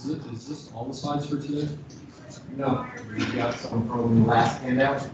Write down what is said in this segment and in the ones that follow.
Is this all the slides for today? No, we got some from the last handout.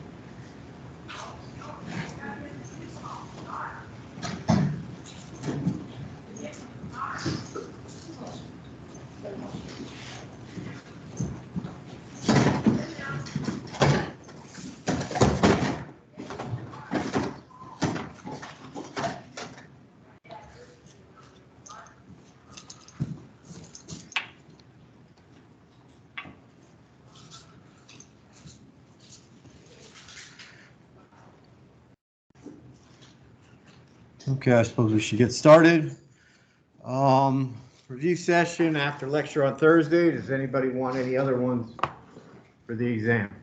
Okay, I suppose we should get started. Review session after lecture on Thursday. Does anybody want any other ones for the exam?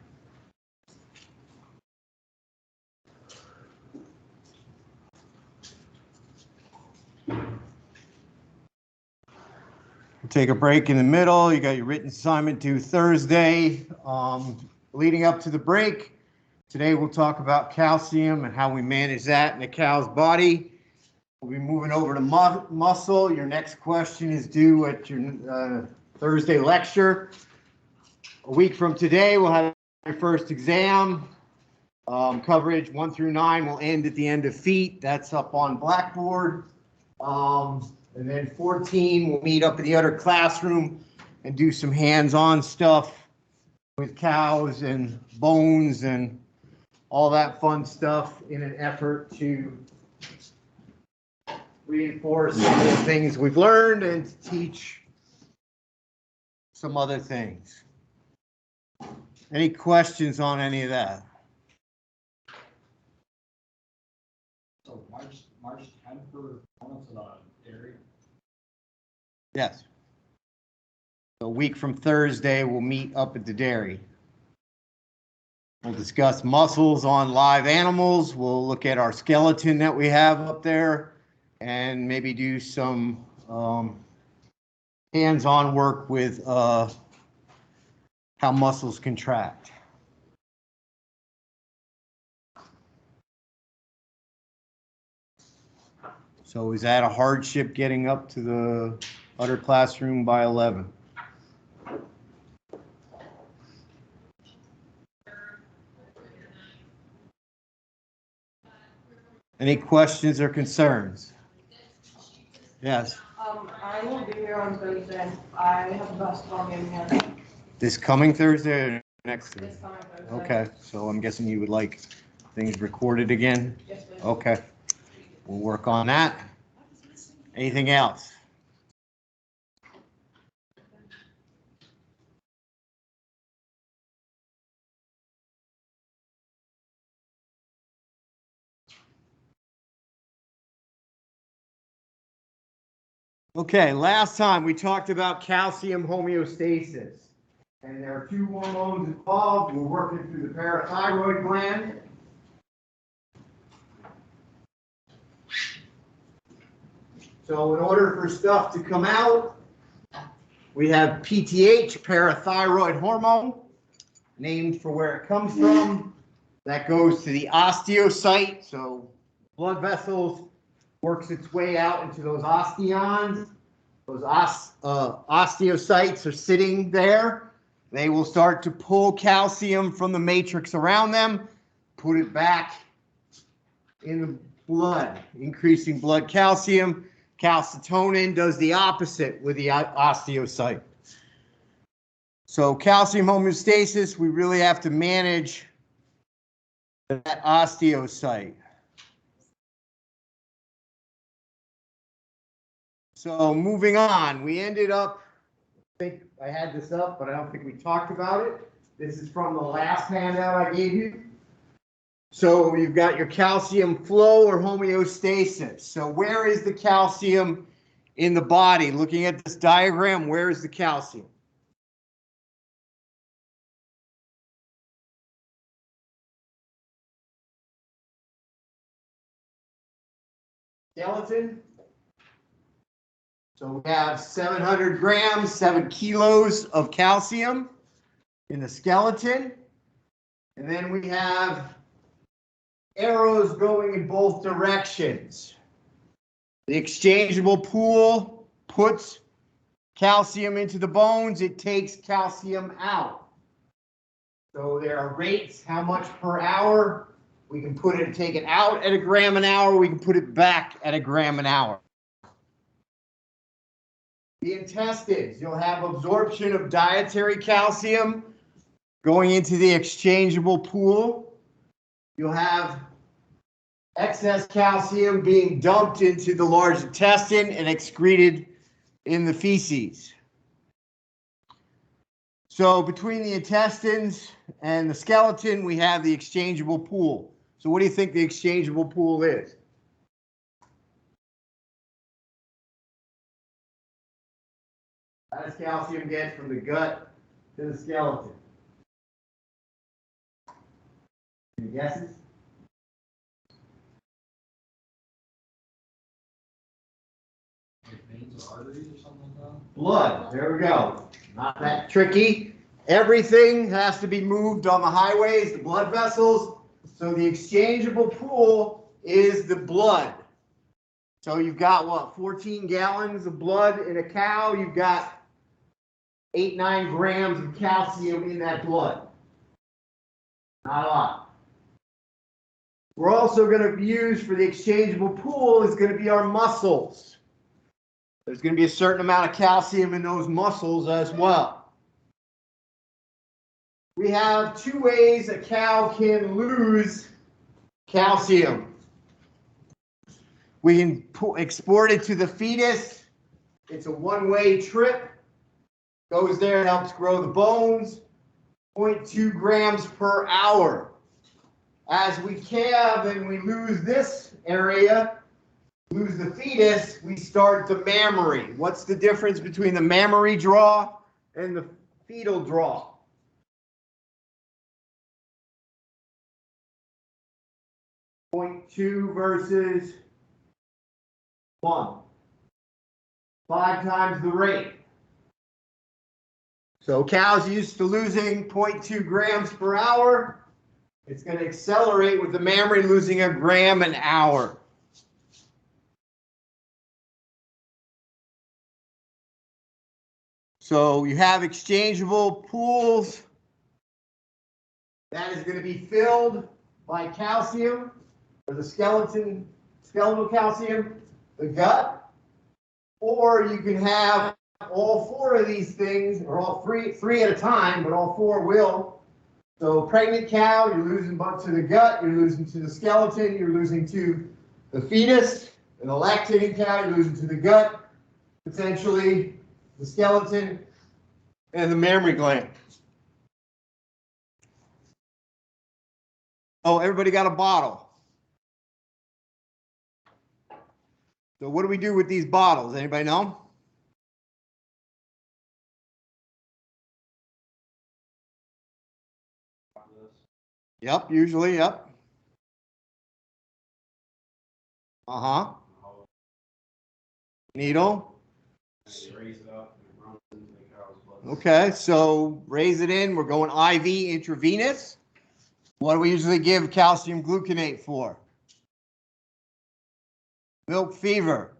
We'll take a break in the middle. You got your written assignment due Thursday. Leading up to the break, today we'll talk about calcium and how we manage that in a cow's body. We'll be moving over to muscle. Your next question is due at your Thursday lecture. A week from today, we'll have your first exam. Coverage 1 through 9 will end at the end of feet. That's up on Blackboard. And then 14, we'll meet up in the other classroom and do some hands-on stuff with cows and bones and all that fun stuff in an effort to reinforce some of the things we've learned and to teach some other things. Any questions on any of that? So March 10th for going to the dairy? Yes. So a week from Thursday, we'll meet up at the dairy. We'll discuss muscles on live animals. We'll look at our skeleton that we have up there and maybe do some hands-on work with how muscles contract. So is that a hardship getting up to the other classroom by 11? Any questions or concerns? Yes. I won't be here on Thursday. I have a basketball game here. This coming Thursday or next Thursday? This coming Thursday. Okay, so I'm guessing you would like things recorded again? Yes, please. Okay, we'll work on that. Anything else? Okay, last time we talked about calcium homeostasis, and there are two hormones involved. We're working through the parathyroid gland. So in order for stuff to come out, we have PTH, parathyroid hormone, named for where it comes from. That goes to the osteocyte, so blood vessels, works its way out into those osteons. Those osteocytes are sitting there. They will start to pull calcium from the matrix around them, put it back in the blood, increasing blood calcium. Calcitonin does the opposite with the osteocyte. So calcium homeostasis, we really have to manage that osteocyte. So moving on, we ended up, I think I had this up, but I don't think we talked about it. This is from the last handout I gave you. So you've got your calcium flow or homeostasis. So where is the calcium in the body? Looking at this diagram, where is the calcium? Skeleton. So we have 700 grams, 7 kilos of calcium in the skeleton. And then we have arrows going in both directions. The exchangeable pool puts calcium into the bones, it takes calcium out. So there are rates, how much per hour. We can take it out at a gram an hour. We can put it back at a gram an hour. The intestines, you'll have absorption of dietary calcium going into the exchangeable pool. You'll have excess calcium being dumped into the large intestine and excreted in the feces. So between the intestines and the skeleton, we have the exchangeable pool. So what do you think the exchangeable pool is? How does calcium get from the gut to the skeleton? Any guesses? Like veins or arteries or something like that? Blood. There we go. Not that tricky. Everything has to be moved on the highways, the blood vessels. So the exchangeable pool is the blood. So you've got what, 14 gallons of blood in a cow. You've got 8-9 grams of calcium in that blood. Not a lot. We're also going to use for the exchangeable pool is going to be our muscles. There's going to be a certain amount of calcium in those muscles as well. We have two ways a cow can lose calcium. We can export it to the fetus. It's a one-way trip. Goes there, helps grow the bones. 0.2 grams per hour. As we calve and we lose this area, lose the fetus, we start the mammary. What's the difference between the mammary draw and the fetal draw? 0.2 versus 1. 5 times the rate. So cows used to losing 0.2 grams per hour. It's going to accelerate with the mammary losing a gram an hour. So you have exchangeable pools. That is going to be filled by calcium, or the skeletal calcium, the gut. Or you can have all 4 of these things, or all three at a time, but all 4 will. So pregnant cow, you're losing to the gut, you're losing to the skeleton, you're losing to the fetus. And the lactating cow, you're losing to the gut, potentially the skeleton, and the mammary gland. Oh, everybody got a bottle. So what do we do with these bottles? Anybody know? Yep, usually, yep. Uh-huh. Needle. Raise it up and it runs into the cow's blood. Okay, so raise it in. We're going IV intravenous. What do we usually give calcium gluconate for? Milk fever.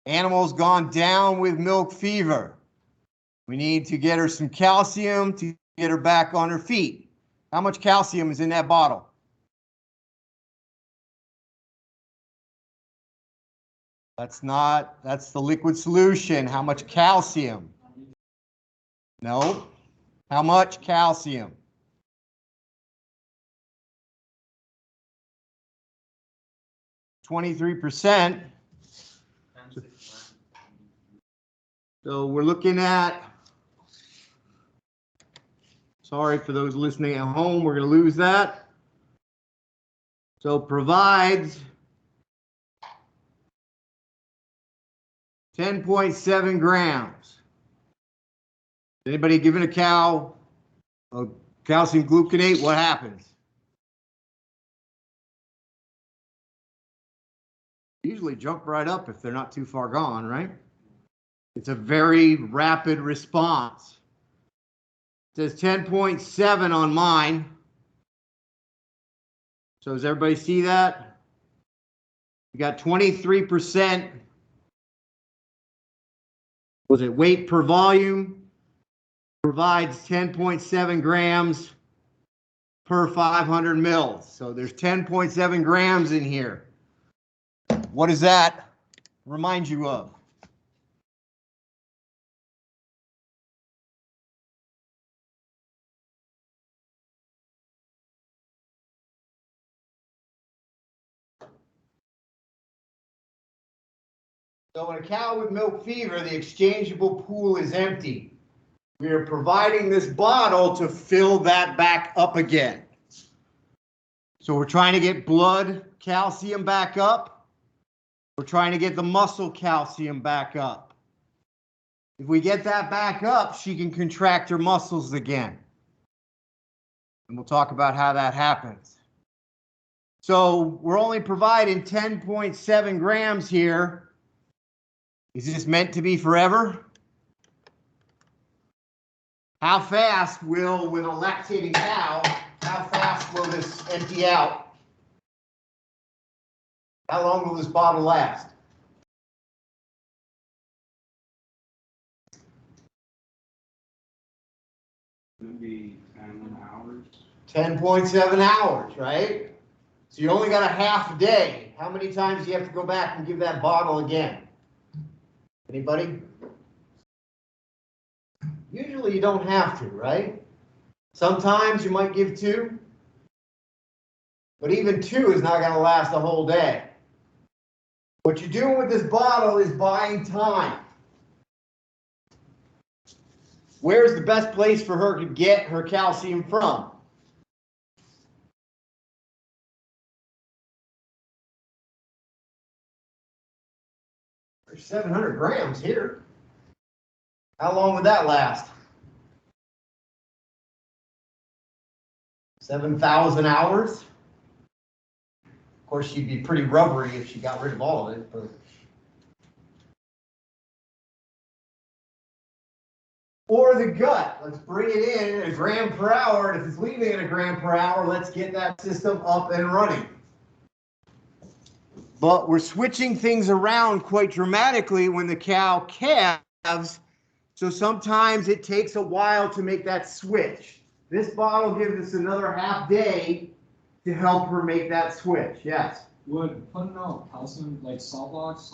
Animal's gone down with milk fever. We need to get her some calcium to get her back on her feet. How much calcium is in that bottle? That's the liquid solution. How much calcium? No. How much calcium? %. So we're looking at, sorry for those listening at home, we're going to lose that. So provides 10.7 grams. Anybody giving a cow a calcium gluconate, what happens? Usually jump right up if they're not too far gone, right? It's a very rapid response. It says 10.7 on mine. So does everybody see that? You got 23% was it weight per volume, provides 10.7 grams per 500 mils. So there's 10.7 grams in here. What does that remind you of? So in a cow with milk fever, the exchangeable pool is empty. We are providing this bottle to fill that back up again. So we're trying to get blood calcium back up. We're trying to get the muscle calcium back up. If we get that back up, she can contract her muscles again. And we'll talk about how that happens. So we're only providing 10.7 grams here. Is this meant to be forever? How fast will, with a lactating cow, how fast will this empty out? How long will this bottle last? Maybe 10 hours. 10.7 hours, right? So you only got a half a day. How many times do you have to go back and give that bottle again? Anybody? Usually you don't have to, right? Sometimes you might give 2. But even 2 is not going to last a whole day. What you're doing with this bottle is buying time. Where's the best place for her to get her calcium from? There's 700 grams here. How long would that last? 7,000 hours? Of course, she'd be pretty rubbery if she got rid of all of it. But... Or the gut. Let's bring it in at a gram per hour. And if it's leaving at a gram per hour, let's get that system up and running. But we're switching things around quite dramatically when the cow calves. So sometimes it takes a while to make that switch. This bottle gives us another half day to help her make that switch. Yes? Would putting out calcium, like salt blocks,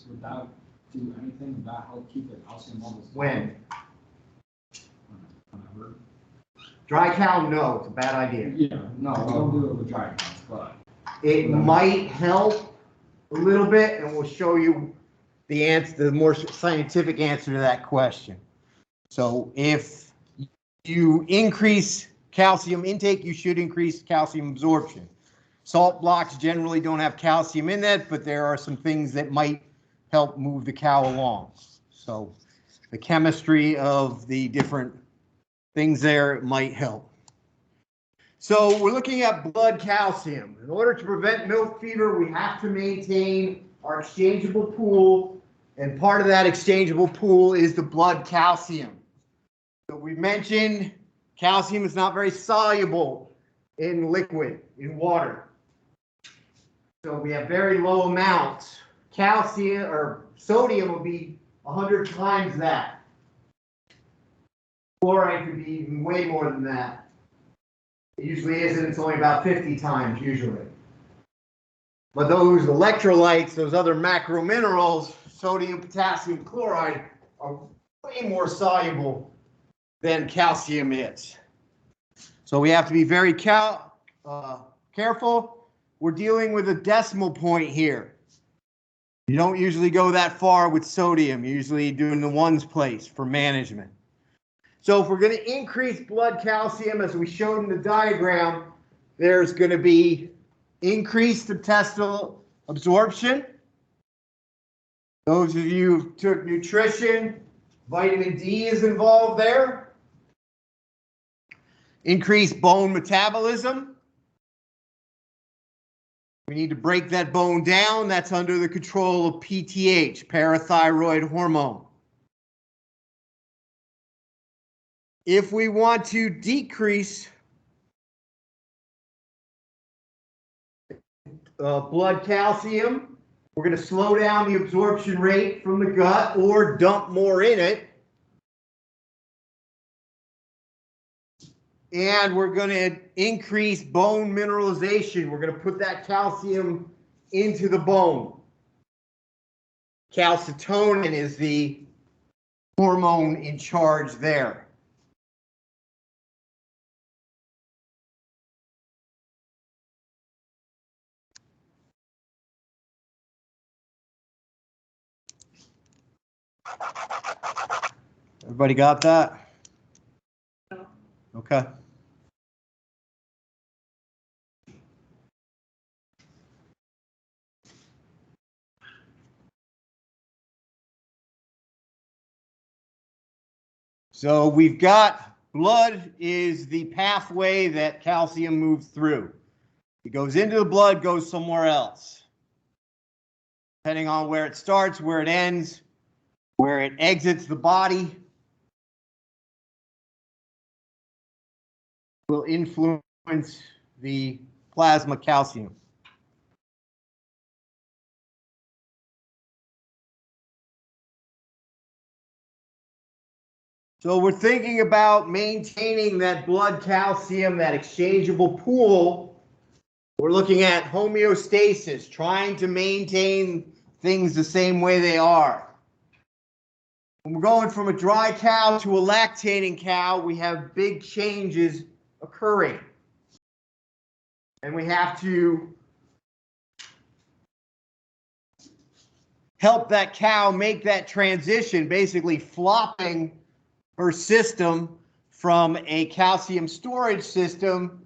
would that do anything? Would that help keep the calcium levels down? When? Whenever. Dry cow, no, it's a bad idea. Yeah, no, we don't do it with dry cows, but. It might help a little bit, and we'll show you the answer, the more scientific answer to that question. So if you increase calcium intake, you should increase calcium absorption. Salt blocks generally don't have calcium in that, but there are some things that might help move the cow along. So the chemistry of the different things there might help. So we're looking at blood calcium. In order to prevent milk fever, we have to maintain our exchangeable pool, and part of that exchangeable pool is the blood calcium. So we mentioned calcium is not very soluble in liquid, in water. So we have very low amounts. Calcium or sodium will be 100 times that. Chloride could be even way more than that. It usually isn't, it's only about 50 times usually. But those electrolytes, those other macro minerals, sodium, potassium, chloride, are way more soluble than calcium is. So we have to be very careful. We're dealing with a decimal point here. You don't usually go that far with sodium. You're usually doing the ones place for management. So if we're going to increase blood calcium, as we showed in the diagram, there's going to be increased intestinal absorption. Those of you who took nutrition, vitamin D is involved there. Increased bone metabolism. We need to break that bone down. That's under the control of PTH, parathyroid hormone. If we want to decrease blood calcium, We're going to slow down the absorption rate from the gut or dump more in it. And we're going to increase bone mineralization. We're going to put that calcium into the bone. Calcitonin is the hormone in charge there. Everybody got that? No. Okay. So we've got blood is the pathway that calcium moves through. It goes into the blood, goes somewhere else. Depending on where it starts, where it ends, where it exits the body, will influence the plasma calcium. So we're thinking about maintaining that blood calcium, that exchangeable pool. We're looking at homeostasis, trying to maintain things the same way they are. When we're going from a dry cow to a lactating cow, we have big changes occurring. And we have to help that cow make that transition, basically flopping her system from a calcium storage system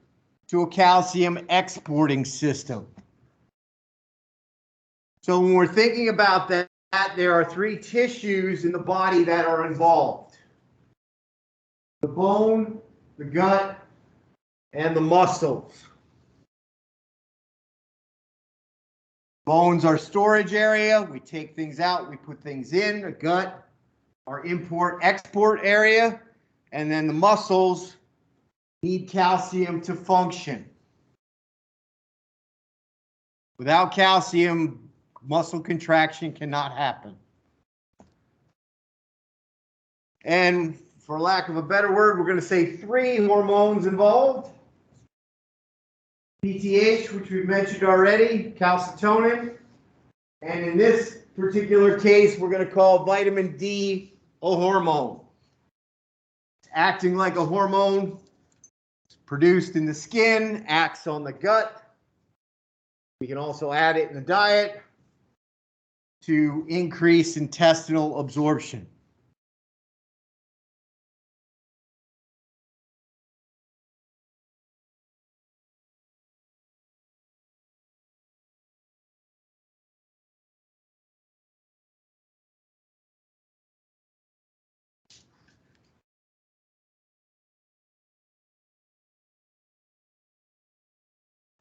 to a calcium exporting system. So when we're thinking about that, there are three tissues in the body that are involved: the bone, the gut, and the muscles. Bones are storage area. We take things out, we put things in. The gut, our import-export area, and then the muscles need calcium to function. Without calcium, muscle contraction cannot happen. And for lack of a better word, we're going to say three hormones involved. PTH, which we've mentioned already, calcitonin, and in this particular case, we're going to call vitamin D a hormone. It's acting like a hormone. It's produced in the skin, acts on the gut. We can also add it in the diet to increase intestinal absorption.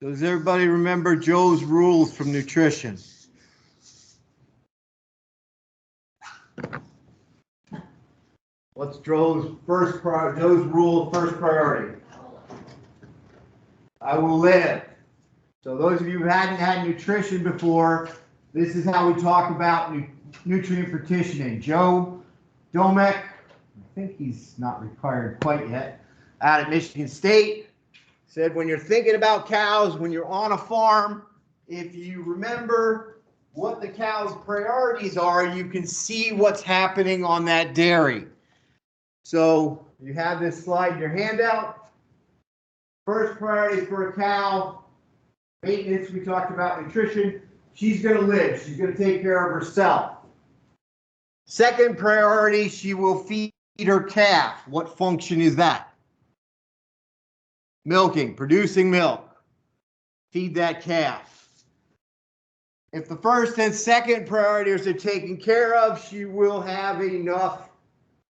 Does everybody remember Joe's rules from nutrition? What's Joe's rule of first priority? I will live. So those of you who hadn't had nutrition before, this is how we talk about nutrient partitioning. Joe Domek, I think he's not retired quite yet, out at Michigan State, said when you're thinking about cows, when you're on a farm, if you remember what the cow's priorities are, you can see what's happening on that dairy. So you have this slide in your handout. First priority for a cow, maintenance, we talked about nutrition. She's going to live. She's going to take care of herself. Second priority, she will feed her calf. What function is that? Milking, producing milk. Feed that calf. If the first and second priorities are taken care of, she will have enough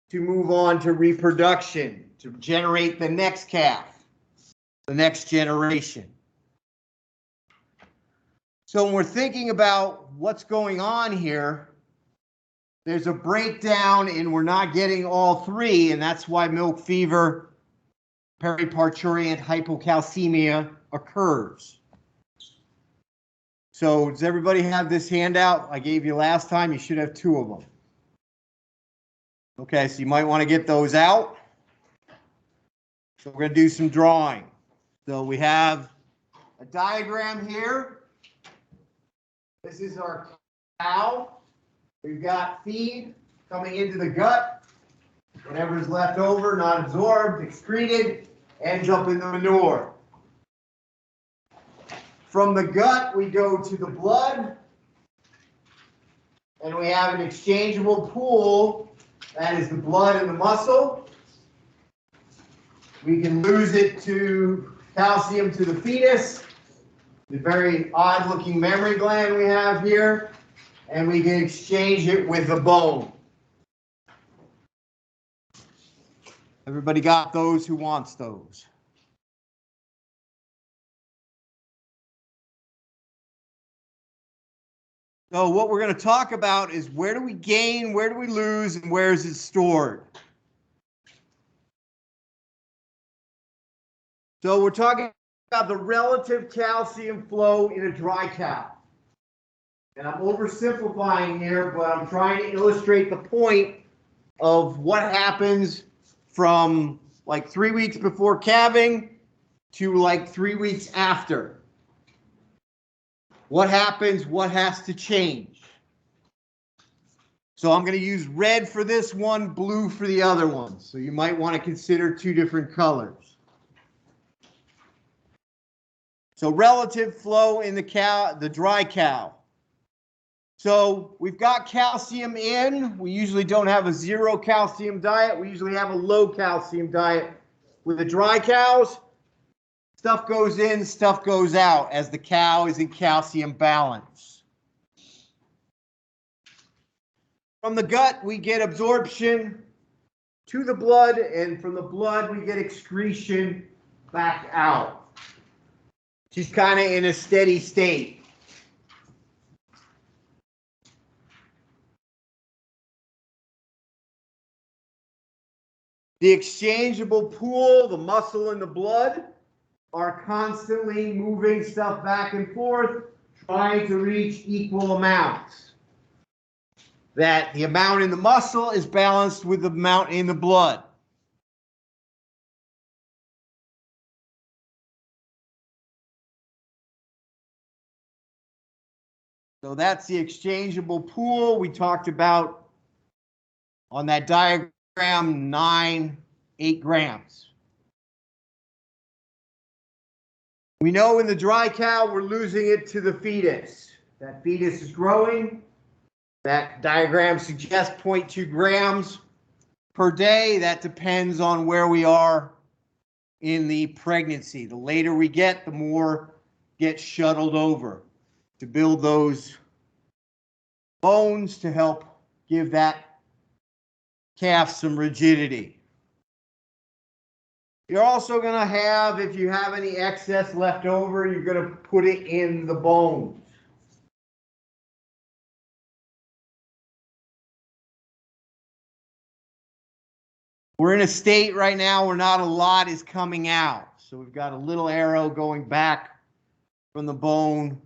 to move on to reproduction, to generate the next calf, the next generation. So when we're thinking about what's going on here, there's a breakdown and we're not getting all three, and that's why milk fever, periparturient hypocalcemia occurs. So does everybody have this handout I gave you last time? You should have 2 of them. Okay, so you might want to get those out. So we're going to do some drawing. So we have a diagram here. This is our cow. We've got feed coming into the gut. Whatever is left over, not absorbed, excreted, ends up in the manure. From the gut, we go to the blood, and we have an exchangeable pool. That is the blood and the muscle. We can lose it to calcium to the fetus, the very odd-looking mammary gland we have here, and we can exchange it with the bone. Everybody got those? Who wants those? So what we're going to talk about is where do we gain, where do we lose, and where is it stored? So we're talking about the relative calcium flow in a dry cow. And I'm oversimplifying here, but I'm trying to illustrate the point of what happens from like 3 weeks before calving to like 3 weeks after. What happens? What has to change? So I'm going to use red for this one, blue for the other one. So you might want to consider 2 different colors. So relative flow in the dry cow. So we've got calcium in. We usually don't have a 0 calcium diet. We usually have a low calcium diet. With the dry cows, stuff goes in, stuff goes out as the cow is in calcium balance. From the gut, we get absorption to the blood, and from the blood, we get excretion back out. She's kind of in a steady state. The exchangeable pool, the muscle and the blood, are constantly moving stuff back and forth, trying to reach equal amounts. That the amount in the muscle is balanced with the amount in the blood. So that's the exchangeable pool we talked about on that diagram, 8 grams. We know in the dry cow, we're losing it to the fetus. That fetus is growing. That diagram suggests 0.2 grams per day. That depends on where we are in the pregnancy. The later we get, the more gets shuttled over to build those bones to help give that calf some rigidity. You're also going to have, if you have any excess left over, you're going to put it in the bones. We're in a state right now where not a lot is coming out. So we've got a little arrow going back from the bone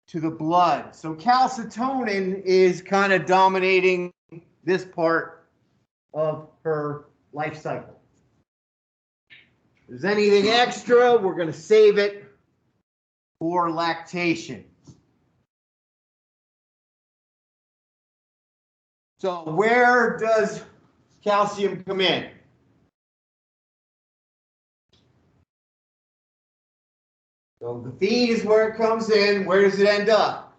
to the blood. So calcitonin is kind of dominating this part of her life cycle. If there's anything extra, we're going to save it for lactation. So where does calcium come in? So the feed is where it comes in. Where does it end up?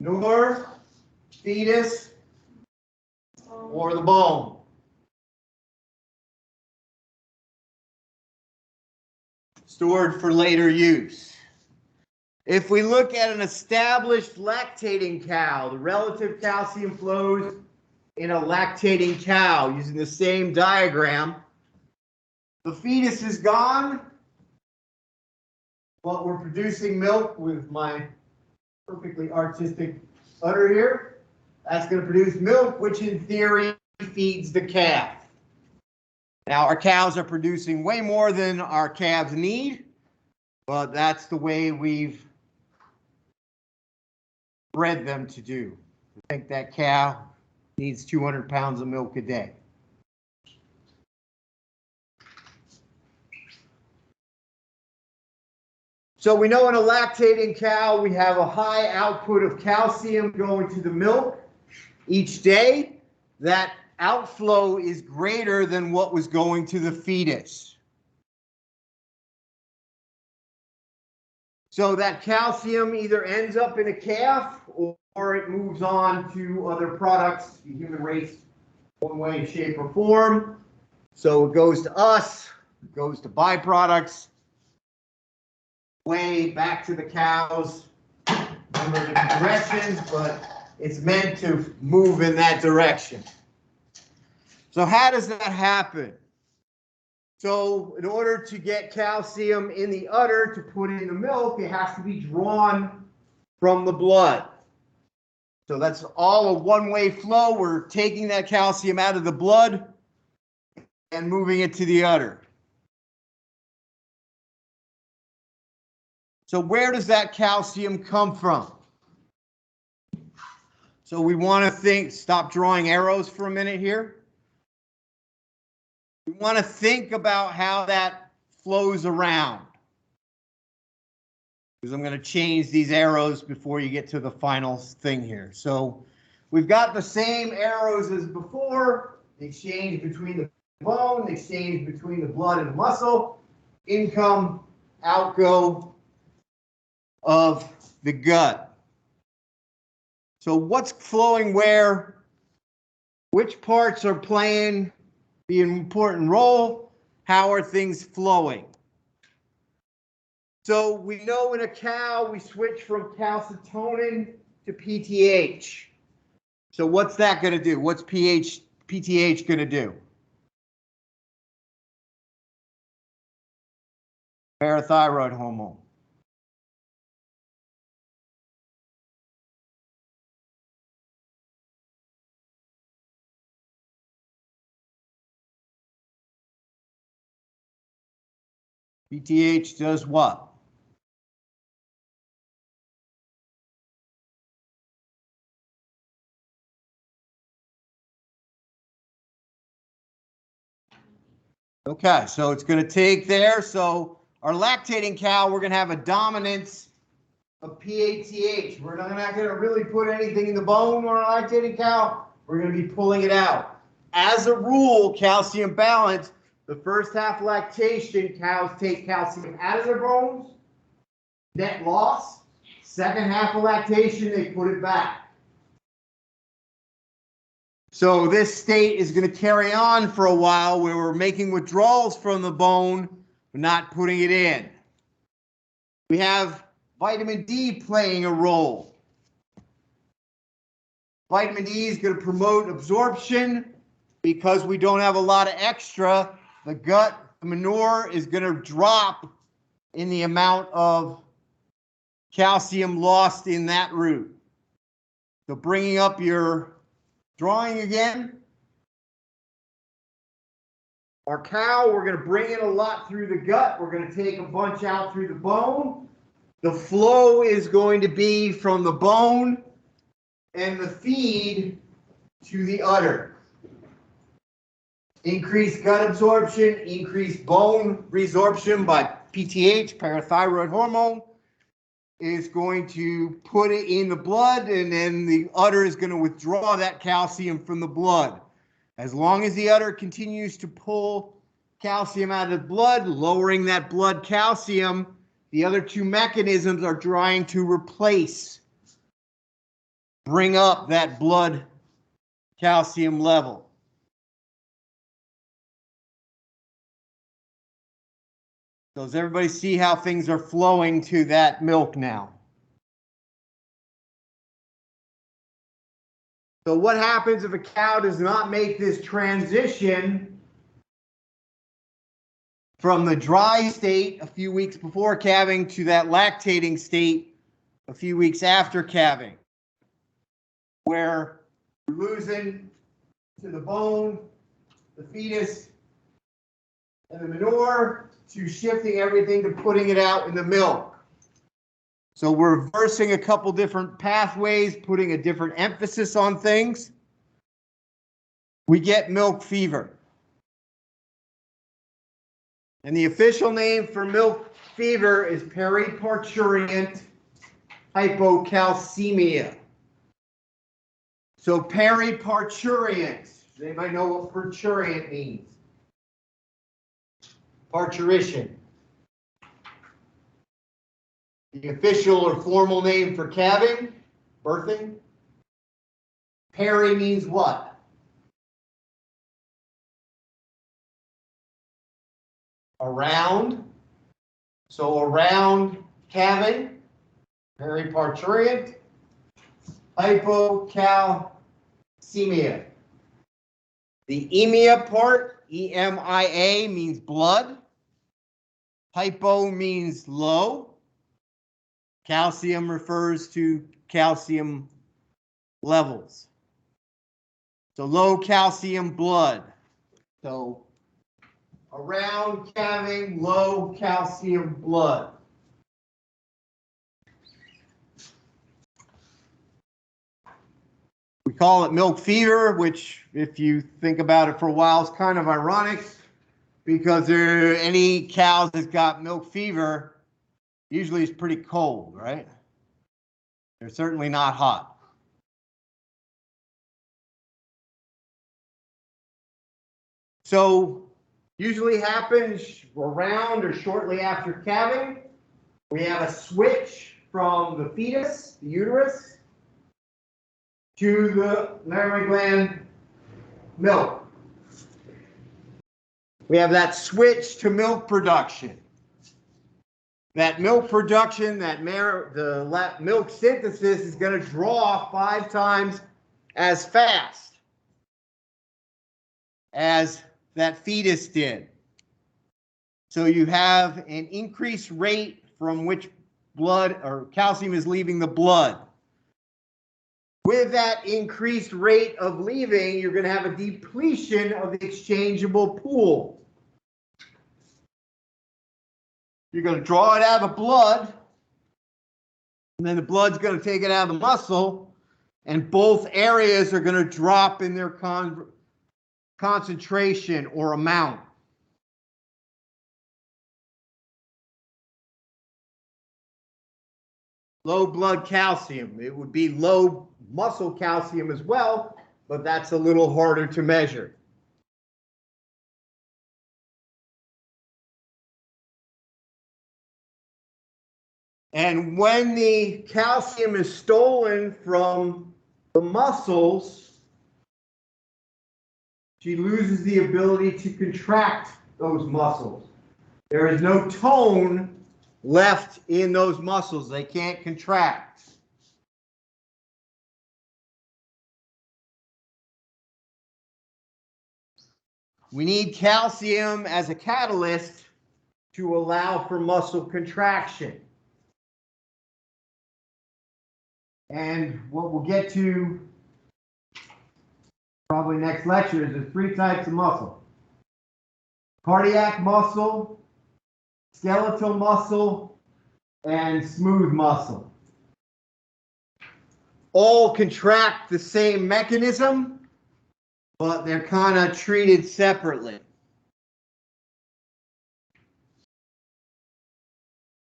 Manure, fetus, or the bone? Stored for later use. If we look at an established lactating cow, the relative calcium flows in a lactating cow using the same diagram. The fetus is gone, but we're producing milk with my perfectly artistic udder here. That's going to produce milk, which in theory feeds the calf. Now, our cows are producing way more than our calves need, but that's the way we've bred them to do. I think that cow needs 200 pounds of milk a day. So we know in a lactating cow, we have a high output of calcium going to the milk each day. That outflow is greater than what was going to the fetus. So that calcium either ends up in a calf or it moves on to other products, the human race, one way, shape, or form. So it goes to us, it goes to byproducts, way back to the cows. Remember the progression, but it's meant to move in that direction. So how does that happen? So in order to get calcium in the udder to put in the milk, it has to be drawn from the blood. So that's all a one-way flow. We're taking that calcium out of the blood and moving it to the udder. So where does that calcium come from? So we want to stop drawing arrows for a minute here. We want to think about how that flows around. Because I'm going to change these arrows before you get to the final thing here. So we've got the same arrows as before. The exchange between the bone, the exchange between the blood and the muscle, income, outgo of the gut. So what's flowing where? Which parts are playing the important role? How are things flowing? So we know in a cow, we switch from calcitonin to PTH. So what's that going to do? What's PTH going to do? Parathyroid hormone. PTH does what? Okay, so it's going to take there. So our lactating cow, we're going to have a dominance of PATH. We're not going to really put anything in the bone on a lactating cow. We're going to be pulling it out. As a rule, calcium balance, the first half lactation, cows take calcium out of their bones, net loss. Second half of lactation, they put it back. So this state is going to carry on for a while where we're making withdrawals from the bone, but not putting it in. We have vitamin D playing a role. Vitamin D is going to promote absorption because we don't have a lot of extra. The gut, the manure is going to drop in the amount of calcium lost in that route. So bringing up your drawing again. Our cow, we're going to bring in a lot through the gut. We're going to take a bunch out through the bone. The flow is going to be from the bone and the feed to the udder. Increased gut absorption, increased bone resorption by PTH, parathyroid hormone, is going to put it in the blood, and then the udder is going to withdraw that calcium from the blood. As long as the udder continues to pull calcium out of the blood, lowering that blood calcium, the other two mechanisms are trying to replace, bring up that blood calcium level. So does everybody see how things are flowing to that milk now? So what happens if a cow does not make this transition from the dry state a few weeks before calving to that lactating state a few weeks after calving, where we're losing to the bone, the fetus, and the manure to shifting everything to putting it out in the milk. So we're reversing a couple different pathways, putting a different emphasis on things. We get milk fever. And the official name for milk fever is periparturient hypocalcemia. So periparturient, does anybody know what parturient means? Parturition. The official or formal name for calving, birthing. Peri means what? Around. So around calving, periparturient, hypocalcemia. The emia part, E-M-I-A, means blood. Hypo means low. Calcium refers to calcium levels. So low calcium blood. So around calving, low calcium blood. We call it milk fever, which, if you think about it for a while, is kind of ironic because any cows that's got milk fever usually is pretty cold, right? They're certainly not hot. So usually happens around or shortly after calving. We have a switch from the fetus, the uterus, to the mammary gland milk. We have that switch to milk production. That milk production, the milk synthesis is going to draw 5 times as fast as that fetus did. So you have an increased rate from which blood or calcium is leaving the blood. With that increased rate of leaving, you're going to have a depletion of the exchangeable pool. You're going to draw it out of the blood, and then the blood's going to take it out of the muscle, and both areas are going to drop in their concentration or amount. Low blood calcium. It would be low muscle calcium as well, but that's a little harder to measure. And when the calcium is stolen from the muscles, she loses the ability to contract those muscles. There is no tone left in those muscles. They can't contract. We need calcium as a catalyst to allow for muscle contraction. And what we'll get to probably next lecture is there's 3 types of muscle. Cardiac muscle, skeletal muscle, and smooth muscle. All contract the same mechanism, but they're kind of treated separately.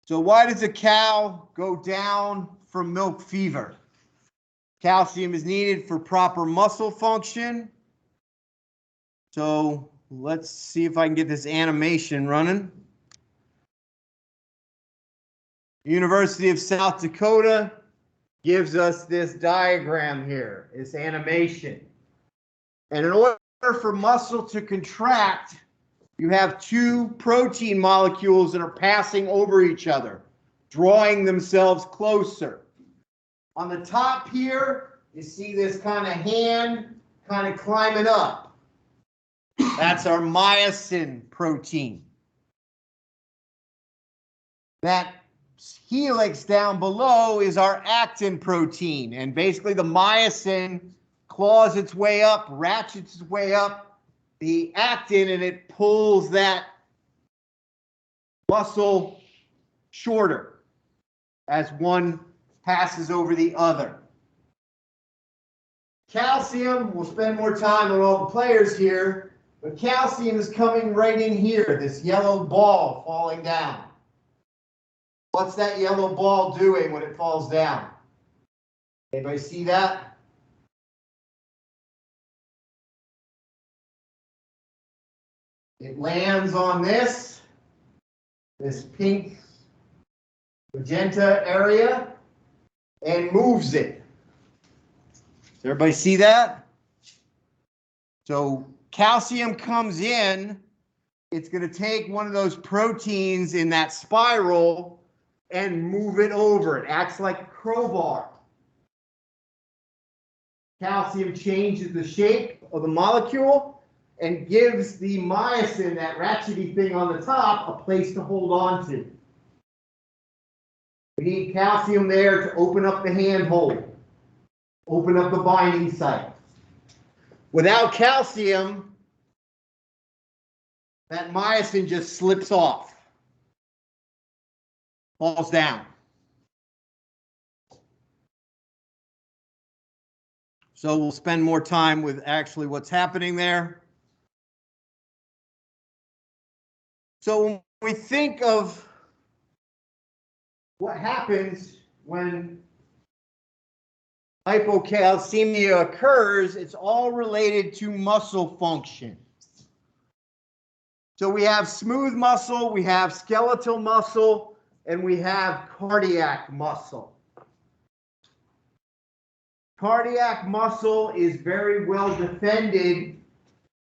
So why does a cow go down from milk fever? Calcium is needed for proper muscle function. So let's see if I can get this animation running. University of South Dakota gives us this diagram here, this animation. And in order for muscle to contract, you have 2 protein molecules that are passing over each other, drawing themselves closer. On the top here, you see this kind of hand kind of climbing up. That's our myosin protein. That helix down below is our actin protein. And basically the myosin claws its way up, ratchets its way up the actin, and it pulls that muscle shorter as one passes over the other. Calcium, we'll spend more time on all the players here, but calcium is coming right in here, this yellow ball falling down. What's that yellow ball doing when it falls down? Anybody see that? It lands on this pink magenta area and moves it. Does everybody see that? So calcium comes in, it's going to take one of those proteins in that spiral and move it over. It acts like a crowbar. Calcium changes the shape of the molecule and gives the myosin, that ratchety thing on the top, a place to hold on to. We need calcium there to open up the handhold, open up the binding site. Without calcium, that myosin just slips off, falls down. So we'll spend more time with actually what's happening there. So when we think of what happens when hypocalcemia occurs, it's all related to muscle function. So we have smooth muscle, we have skeletal muscle, and we have cardiac muscle. Cardiac muscle is very well defended,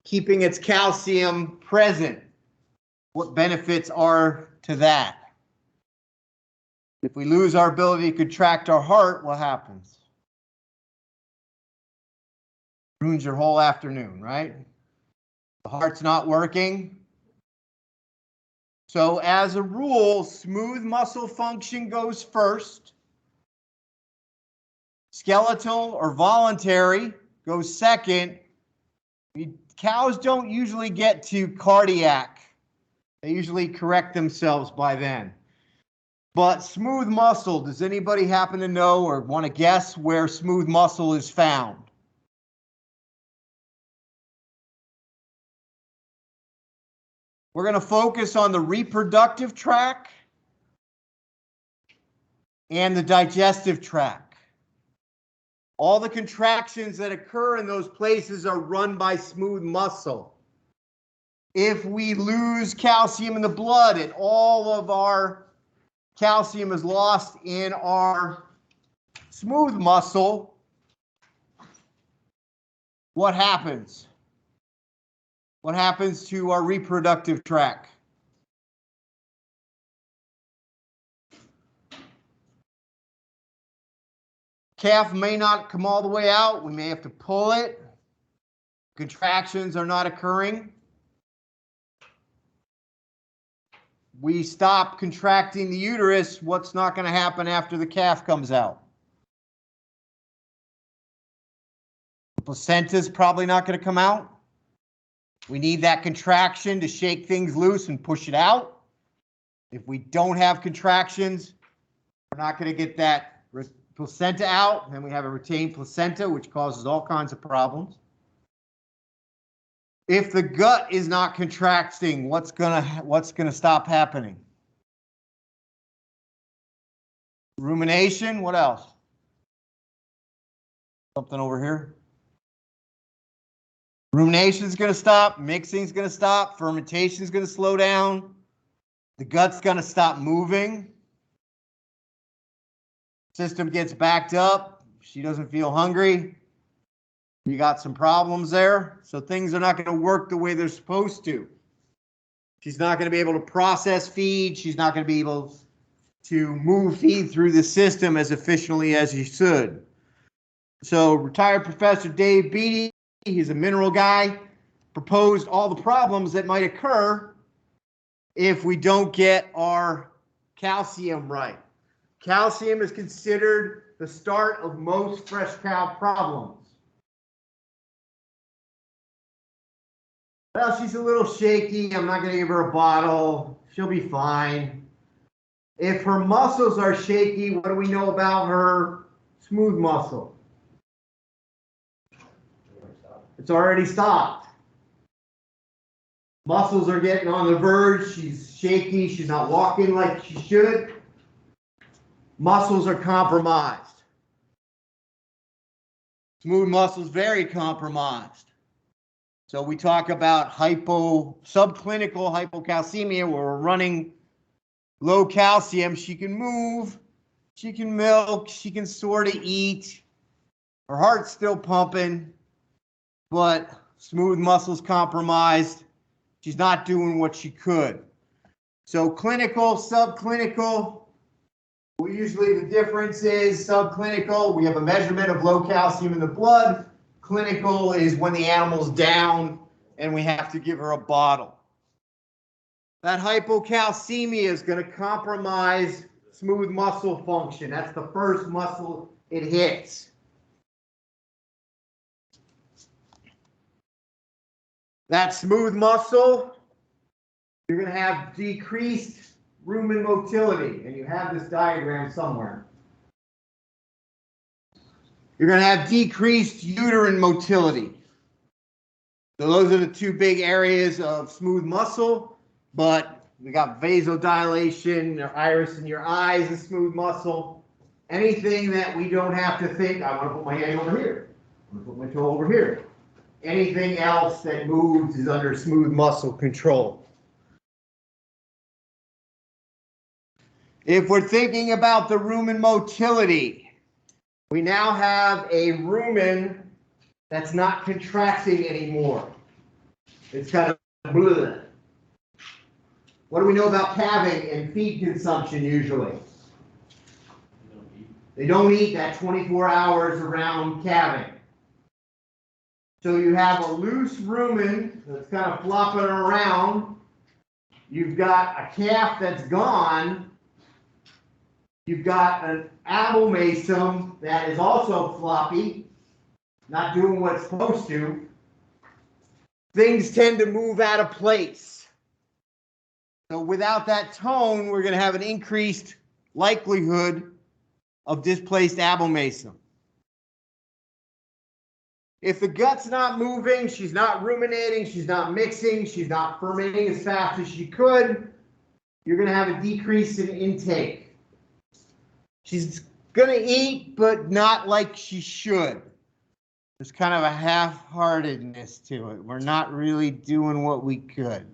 keeping its calcium present. What benefits are to that? If we lose our ability to contract our heart, what happens? Ruins your whole afternoon, right? The heart's not working. So as a rule, smooth muscle function goes first. Skeletal or voluntary goes second. Cows don't usually get to cardiac. They usually correct themselves by then. But smooth muscle, does anybody happen to know or want to guess where smooth muscle is found? We're going to focus on the reproductive tract and the digestive tract. All the contractions that occur in those places are run by smooth muscle. If we lose calcium in the blood and all of our calcium is lost in our smooth muscle, what happens? What happens to our reproductive tract? Calf may not come all the way out. We may have to pull it. Contractions are not occurring. We stop contracting the uterus. What's not going to happen after the calf comes out? The placenta is probably not going to come out. We need that contraction to shake things loose and push it out. If we don't have contractions, we're not going to get that placenta out. Then we have a retained placenta, which causes all kinds of problems. If the gut is not contracting, what's gonna stop happening? Rumination. What else? Something over here. Rumination is going to stop. Mixing is going to stop. Fermentation is going to slow down. The gut's going to stop moving. System gets backed up. She doesn't feel hungry. You got some problems there. So things are not going to work the way they're supposed to. She's not going to be able to process feed. She's not going to be able to move feed through the system as efficiently as she should. So retired Professor Dave Beatty, he's a mineral guy, proposed all the problems that might occur if we don't get our calcium right. Calcium is considered the start of most fresh cow problems. Well, she's a little shaky. I'm not going to give her a bottle. She'll be fine. If her muscles are shaky, what do we know about her smooth muscle? It's already stopped. Muscles are getting on the verge. She's shaky. She's not walking like she should. Muscles are compromised. Smooth muscles very compromised. So we talk about subclinical hypocalcemia, where we're running low calcium. She can move, she can milk, she can sort of eat. Her heart's still pumping, but smooth muscles compromised. She's not doing what she could. So clinical, subclinical. Usually the difference is subclinical, we have a measurement of low calcium in the blood. Clinical is when the animal's down and we have to give her a bottle. That hypocalcemia is going to compromise smooth muscle function. That's the first muscle it hits. That smooth muscle, you're going to have decreased rumen motility, and you have this diagram somewhere. You're going to have decreased uterine motility. So those are the two big areas of smooth muscle, but we got vasodilation, your iris in your eyes is smooth muscle. Anything that we don't have to think, I want to put my hand over here, I want to put my toe over here. Anything else that moves is under smooth muscle control. If we're thinking about the rumen motility, we now have a rumen that's not contracting anymore. It's kind of bleh. What do we know about calving and feed consumption usually? They don't eat that 24 hours around calving. So you have a loose rumen that's kind of flopping around. You've got a calf that's gone. You've got an abomasum that is also floppy, not doing what it's supposed to. Things tend to move out of place. So without that tone, we're going to have an increased likelihood of displaced abomasum. If the gut's not moving, she's not ruminating, she's not mixing, she's not fermenting as fast as she could, you're going to have a decrease in intake. She's going to eat, but not like she should. There's kind of a half-heartedness to it. We're not really doing what we could.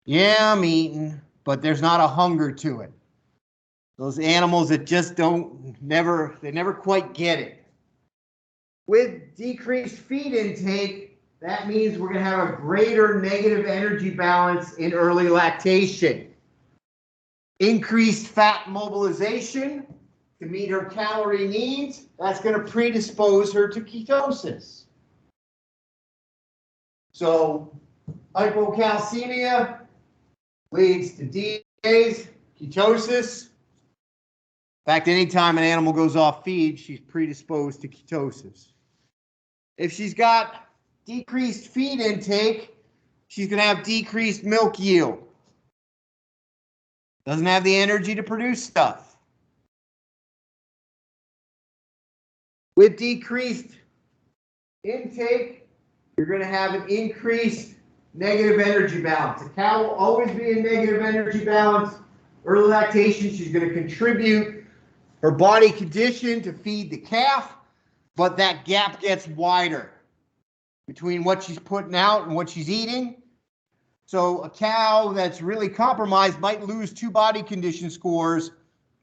Yeah, I'm eating, but there's not a hunger to it. Those animals that just they never quite get it. With decreased feed intake, that means we're going to have a greater negative energy balance in early lactation. Increased fat mobilization to meet her calorie needs, that's going to predispose her to ketosis. So hypocalcemia leads to DAs, ketosis. In fact, anytime an animal goes off feed, she's predisposed to ketosis. If she's got decreased feed intake, she's going to have decreased milk yield. Doesn't have the energy to produce stuff. With decreased intake, you're going to have an increased negative energy balance. A cow will always be in negative energy balance. Early lactation, she's going to contribute her body condition to feed the calf, but that gap gets wider between what she's putting out and what she's eating. So a cow that's really compromised might lose 2 body condition scores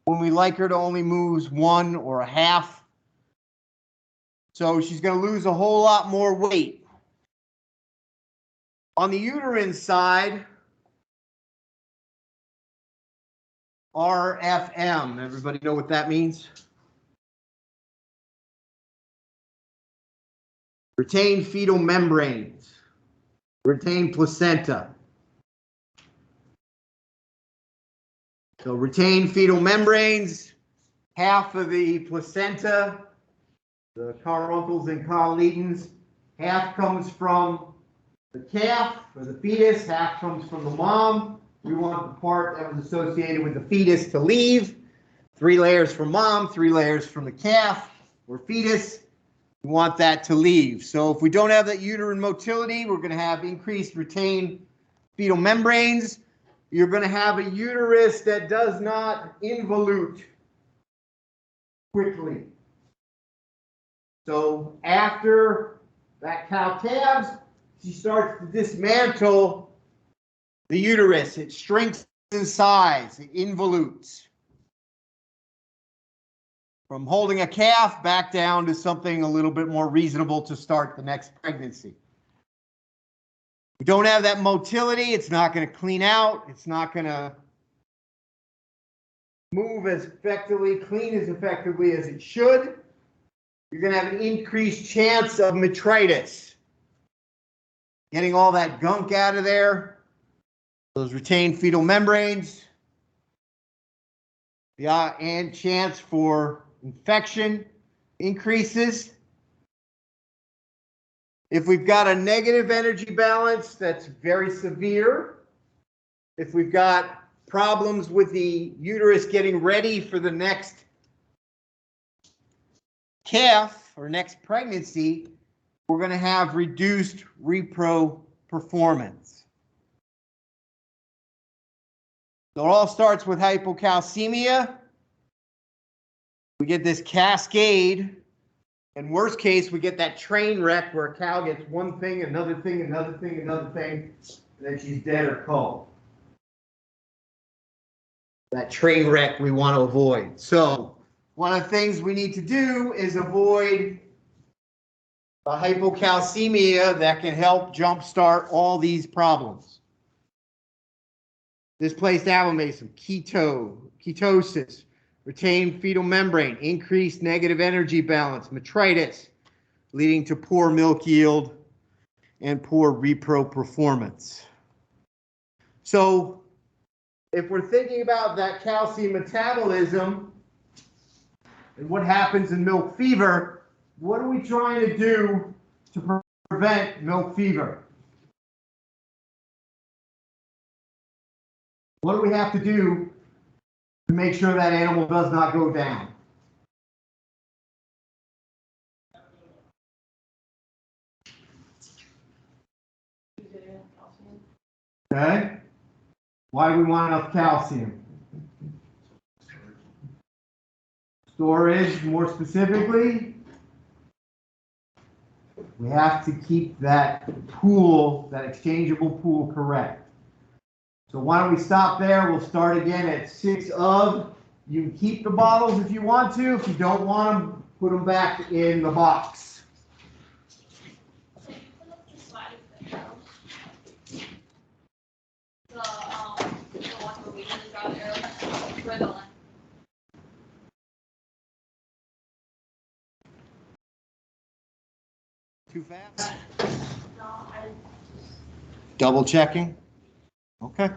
when we like her to only lose 1 or a half. So she's going to lose a whole lot more weight. On the uterine side, RFM. Everybody know what that means? Retained fetal membranes. Retained placenta. So retained fetal membranes, half of the placenta, the caruncles and cotyledons, half comes from the calf or the fetus, half comes from the mom. we want the part that was associated with the fetus to leave. 3 layers from mom, 3 layers from the calf or fetus. We want that to leave. So if we don't have that uterine motility, we're going to have increased retained fetal membranes. You're going to have a uterus that does not involute quickly. So after that cow calves, she starts to dismantle the uterus. It shrinks in size, it involutes. From holding a calf back down to something a little bit more reasonable to start the next pregnancy. We don't have that motility, it's not going to clean out, it's not going to move as effectively, clean as effectively as it should. You're going to have an increased chance of metritis. Getting all that gunk out of there, those retained fetal membranes, and chance for infection increases. If we've got a negative energy balance, that's very severe. If we've got problems with the uterus getting ready for the next calf or next pregnancy, we're going to have reduced repro performance. So it all starts with hypocalcemia. We get this cascade. In worst case, we get that train wreck where a cow gets one thing, another thing, another thing, another thing, and then she's dead or cold. That train wreck we want to avoid. So one of the things we need to do is avoid the hypocalcemia that can help jumpstart all these problems. Displaced abomasum, ketosis, retained fetal membrane, increased negative energy balance, metritis, leading to poor milk yield and poor repro performance. So if we're thinking about that calcium metabolism and what happens in milk fever, what are we trying to do to prevent milk fever? What do we have to do to make sure that animal does not go down? Okay. Why do we want enough calcium? Storage, more specifically, we have to keep that pool, that exchangeable pool, correct. So why don't we stop there? We'll start again at 6 of. You can keep the bottles if you want to. If you don't want them, put them back in the box. Too fast? No, I Double checking? Okay.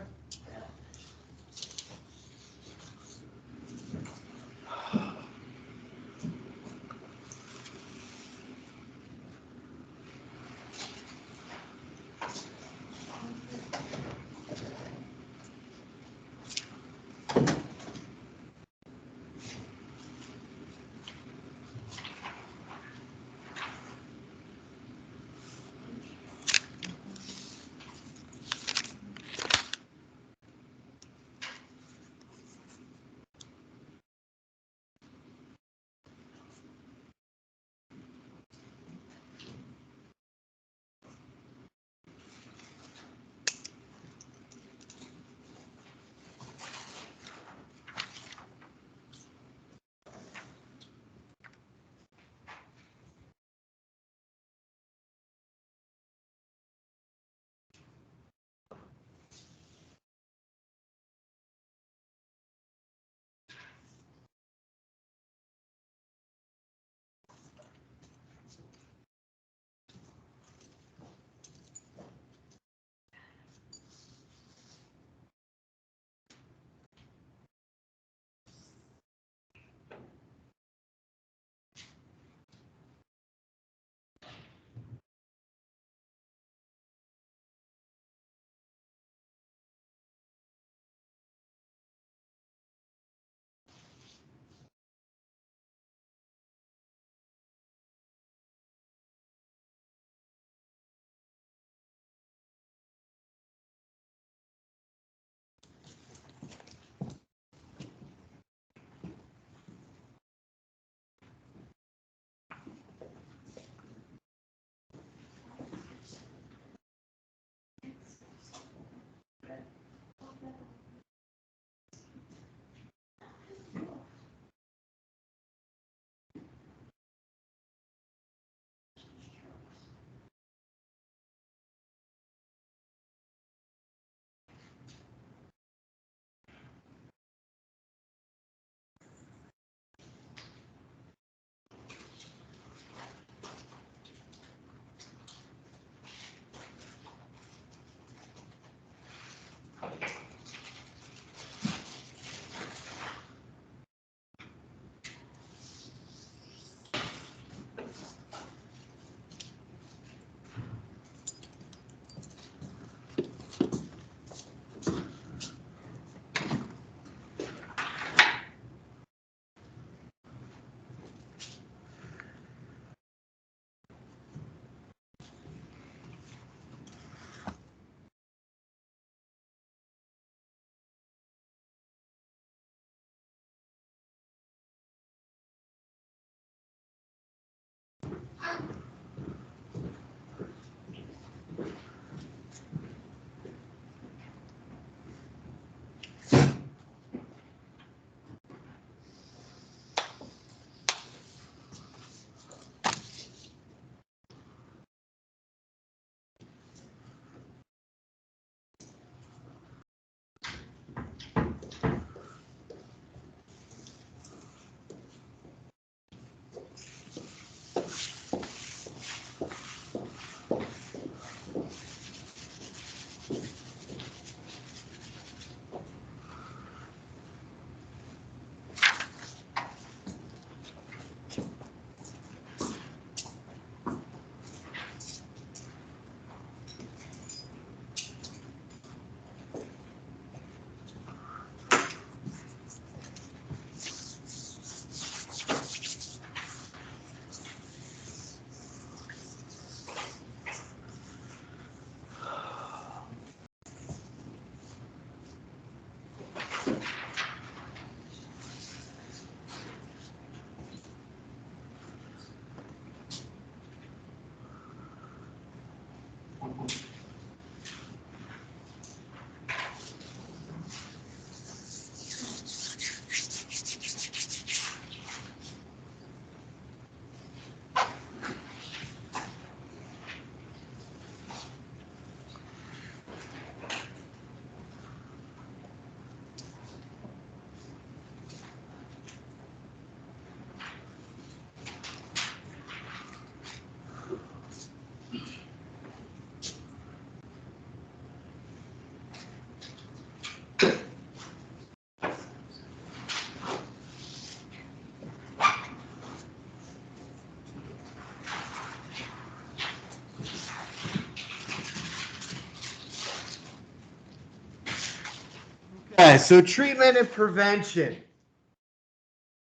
Okay, so treatment and prevention.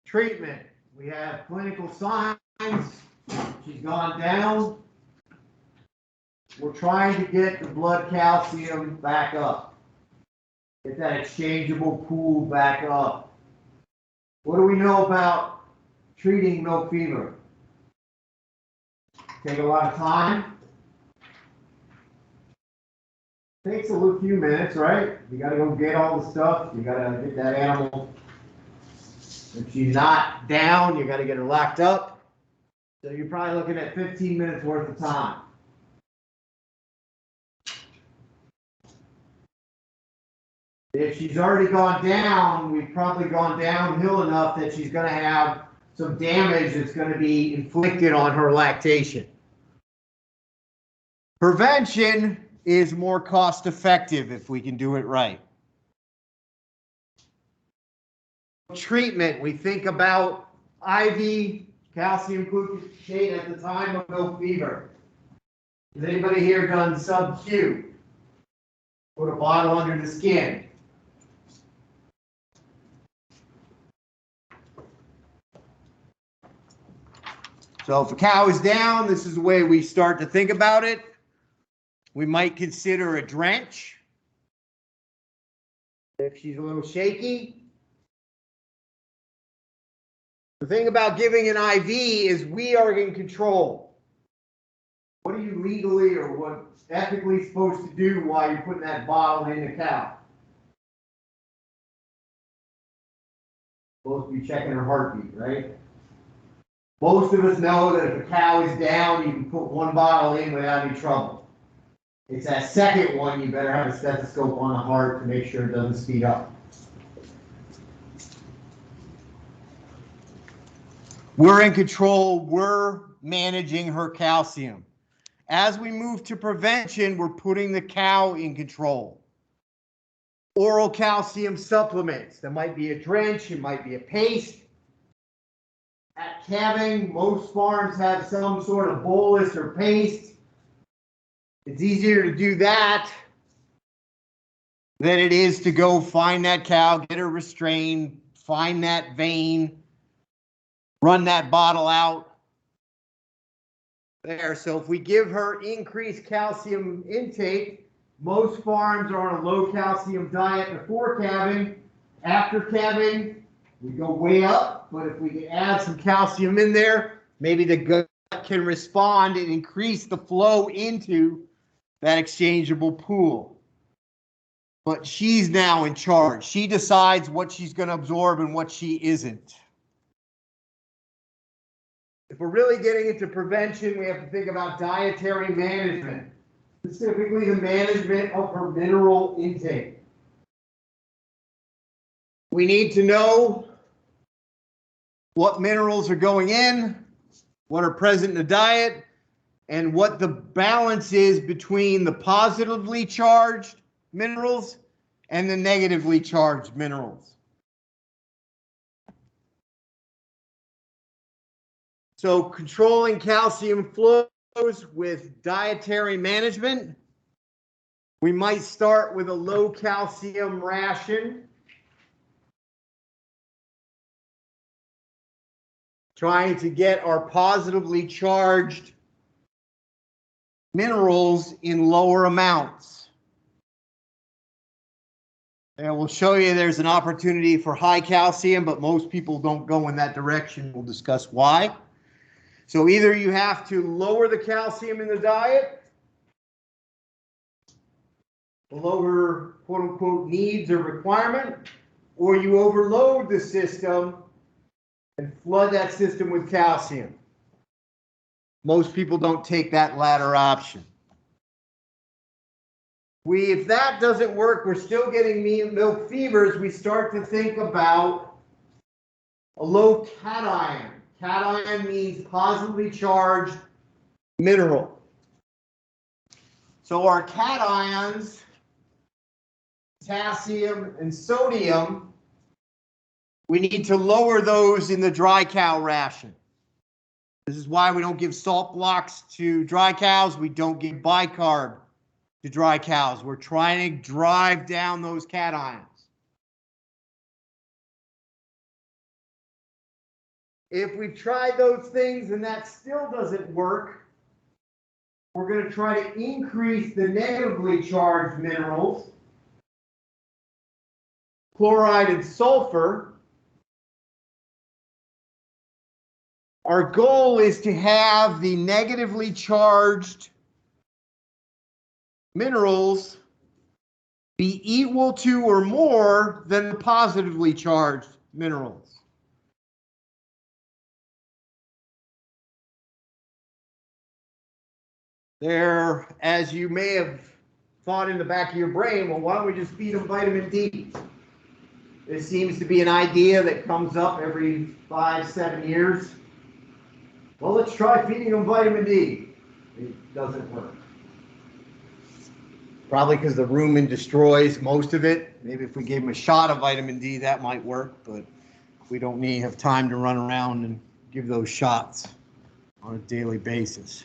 Treatment, we have clinical signs. She's gone down. We're trying to get the blood calcium back up. Get that exchangeable pool back up. What do we know about treating milk fever? Take a lot of time. Takes a few minutes, right? You got to go get all the stuff. You got to get that animal. If she's not down, you got to get her locked up. So you're probably looking at 15 minutes worth of time. If she's already gone down, we've probably gone downhill enough that she's going to have some damage that's going to be inflicted on her lactation. Prevention is more cost effective if we can do it right. Treatment, we think about IV calcium gluconate at the time of milk fever. Has anybody here done sub-Q? Put a bottle under the skin. So if a cow is down, this is the way we start to think about it. We might consider a drench. If she's a little shaky. The thing about giving an IV is we are in control. What are you legally or what ethically supposed to do while you're putting that bottle in the cow? Supposed to be checking her heartbeat, right? Most of us know that if a cow is down, you can put one bottle in without any trouble. It's that second one, you better have a stethoscope on the heart to make sure it doesn't speed up. We're in control. We're managing her calcium. As we move to prevention, we're putting the cow in control. Oral calcium supplements. That might be a drench. It might be a paste. At calving, most farms have some sort of bolus or paste. It's easier to do that than it is to go find that cow, get her restrained, find that vein, run that bottle out. There, so if we give her increased calcium intake, most farms are on a low calcium diet before calving. After calving, we go way up, but if we can add some calcium in there, maybe the can respond and increase the flow into that exchangeable pool. But she's now in charge. She decides what she's going to absorb and what she isn't. If we're really getting into prevention, we have to think about dietary management, specifically the management of her mineral intake. We need to know what minerals are going in, what are present in the diet, and what the balance is between the positively charged minerals and the negatively charged minerals. So controlling calcium flows with dietary management. We might start with a low calcium ration, trying to get our positively charged minerals in lower amounts. And we'll show you there's an opportunity for high calcium, but most people don't go in that direction. We'll discuss why. So either you have to lower the calcium in the diet below her quote-unquote needs or requirement, or you overload the system and flood that system with calcium. Most people don't take that latter option. If that doesn't work, we're still getting milk fevers, we start to think about a low cation. Cation means positively charged mineral. So our cations, potassium and sodium, we need to lower those in the dry cow ration. This is why we don't give salt blocks to dry cows. We don't give bicarb to dry cows. We're trying to drive down those cations. If we've tried those things and that still doesn't work, we're going to try to increase the negatively charged minerals, chloride and sulfur. Our goal is to have the negatively charged minerals be equal to or more than the positively charged minerals. There, as you may have thought in the back of your brain, well, why don't we just feed them vitamin D? This seems to be an idea that comes up every 5-7 years. Well, let's try feeding them vitamin D. It doesn't work. Probably because the rumen destroys most of it. Maybe if we gave them a shot of vitamin D, that might work, but we don't have time to run around and give those shots on a daily basis.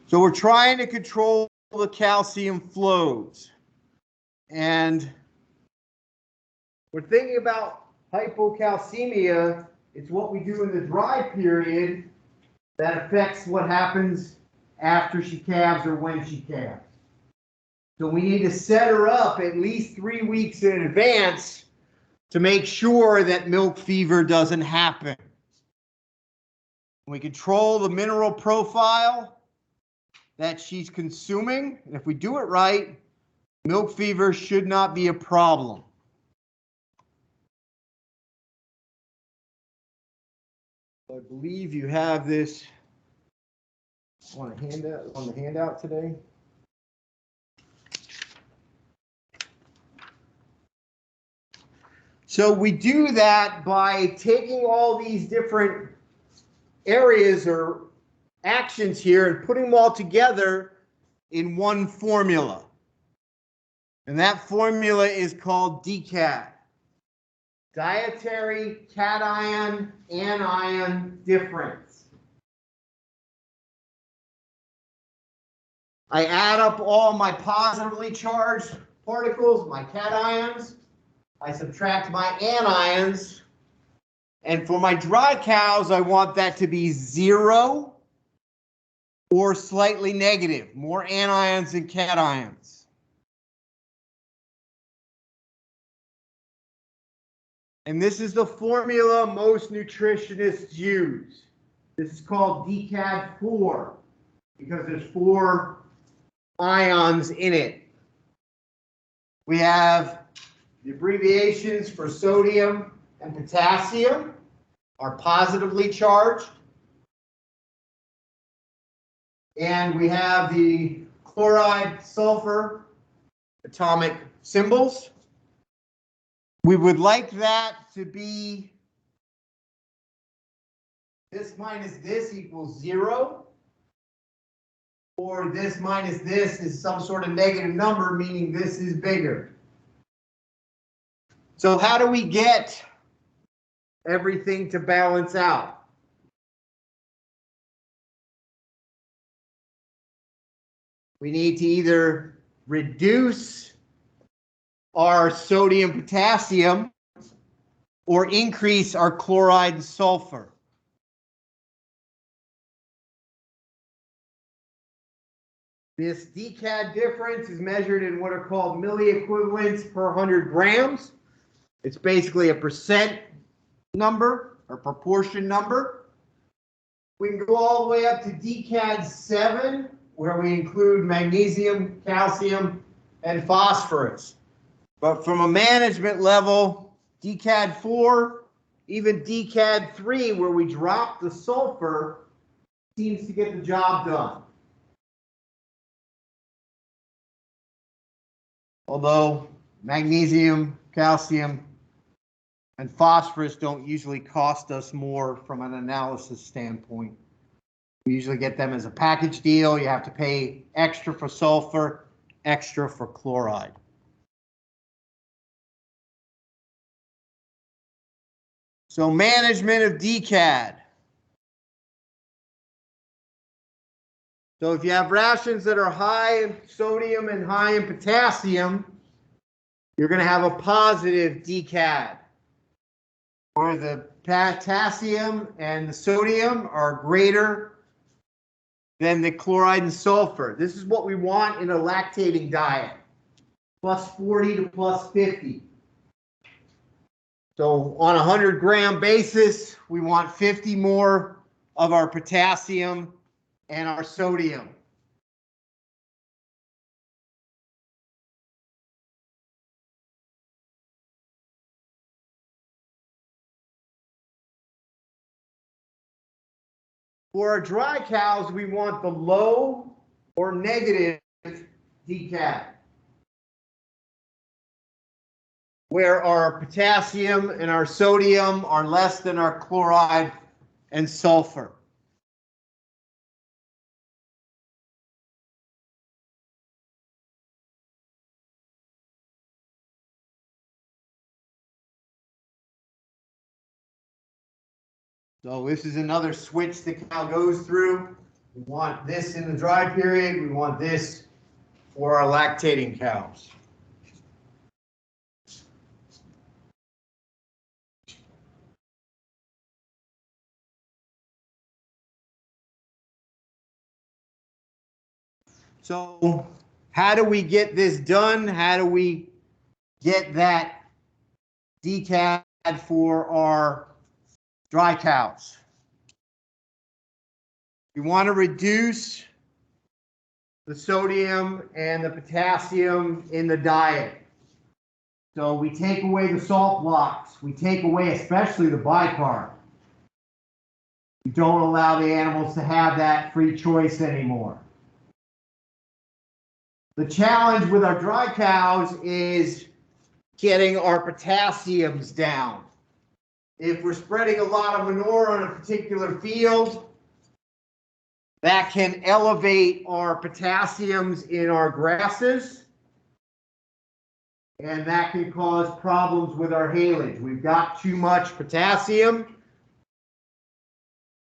So we're trying to control the calcium flows. And we're thinking about hypocalcemia. It's what we do in the dry period that affects what happens after she calves or when she calves. So we need to set her up at least 3 weeks in advance to make sure that milk fever doesn't happen. We control the mineral profile that she's consuming, and if we do it right, milk fever should not be a problem. I believe you have this on the handout today. So we do that by taking all these different areas or actions here and putting them all together in one formula. And that formula is called DCAT. Dietary cation anion difference. I add up all my positively charged particles, my cations. I subtract my anions. And for my dry cows, I want that to be 0 or slightly negative, more anions than cations. And this is the formula most nutritionists use. This is called DCAD4 because there's 4 ions in it. We have the abbreviations for sodium and potassium are positively charged. And we have the chloride, sulfur, atomic symbols. We would like that to be this minus this equals 0. Or this minus this is some sort of negative number, meaning this is bigger. So how do we get everything to balance out? We need to either reduce our sodium potassium or increase our chloride and sulfur. This DCAD difference is measured in what are called milliequivalents per 100 grams. It's basically a percent number or proportion number. We can go all the way up to DCAD 7, where we include magnesium, calcium, and phosphorus. But from a management level, DCAD 4, even DCAD 3, where we drop the sulfur, seems to get the job done. Although magnesium, calcium, and phosphorus don't usually cost us more from an analysis standpoint. We usually get them as a package deal. You have to pay extra for sulfur, extra for chloride. So management of DCAD. So if you have rations that are high in sodium and high in potassium, you're going to have a positive DCAD, where the potassium and the sodium are greater than the chloride and sulfur. This is what we want in a lactating diet, plus 40 to plus 50. So on a 100-gram basis, we want 50 more of our potassium and our sodium. For our dry cows, we want the low or negative DCAD, where our potassium and our sodium are less than our chloride and sulfur. So this is another switch the cow goes through. We want this in the dry period. We want this for our lactating cows. So how do we get this done? How do we get that DCAD for our dry cows? We want to reduce the sodium and the potassium in the diet. So we take away the salt blocks. We take away especially the bicarb. We don't allow the animals to have that free choice anymore. The challenge with our dry cows is getting our potassiums down. If we're spreading a lot of manure on a particular field, that can elevate our potassiums in our grasses, and that can cause problems with our haylage. We've got too much potassium,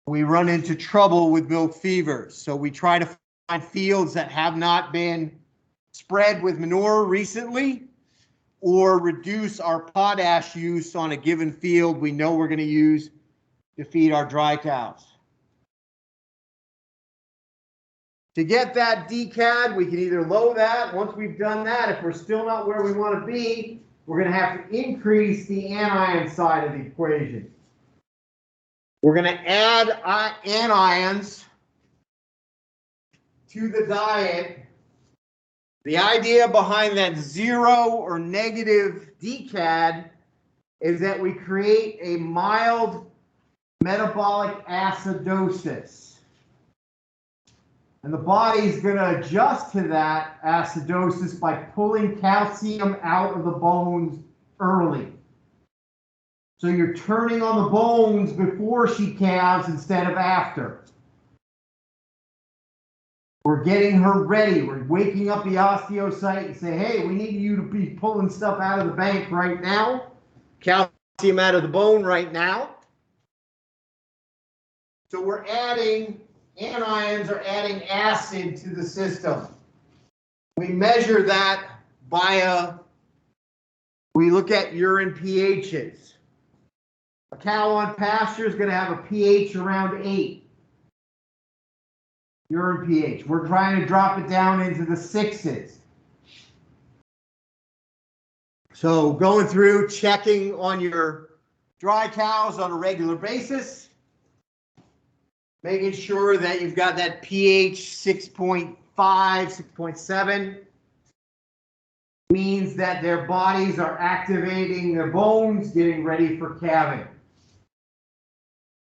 we run into trouble with milk fevers. So we try to find fields that have not been spread with manure recently, or reduce our potash use on a given field we know we're going to use to feed our dry cows. To get that DCAD, we can either low that. Once we've done that, if we're still not where we want to be, we're going to have to increase the anion side of the equation. We're going to add anions to the diet. The idea behind that 0 or negative decad is that we create a mild metabolic acidosis. And the body is going to adjust to that acidosis by pulling calcium out of the bones early. So you're turning on the bones before she calves instead of after. We're getting her ready. We're waking up the osteocyte and say, hey, we need you to be pulling stuff out of the bank right now. Calcium out of the bone right now. So we're adding, anions are adding acid to the system. We measure that by we look at urine pHs. A cow on pasture is going to have a pH around 8. Urine pH. We're trying to drop it down into the 6s. So going through, checking on your dry cows on a regular basis, making sure that you've got that pH 6.5, 6.7, means that their bodies are activating their bones, getting ready for calving.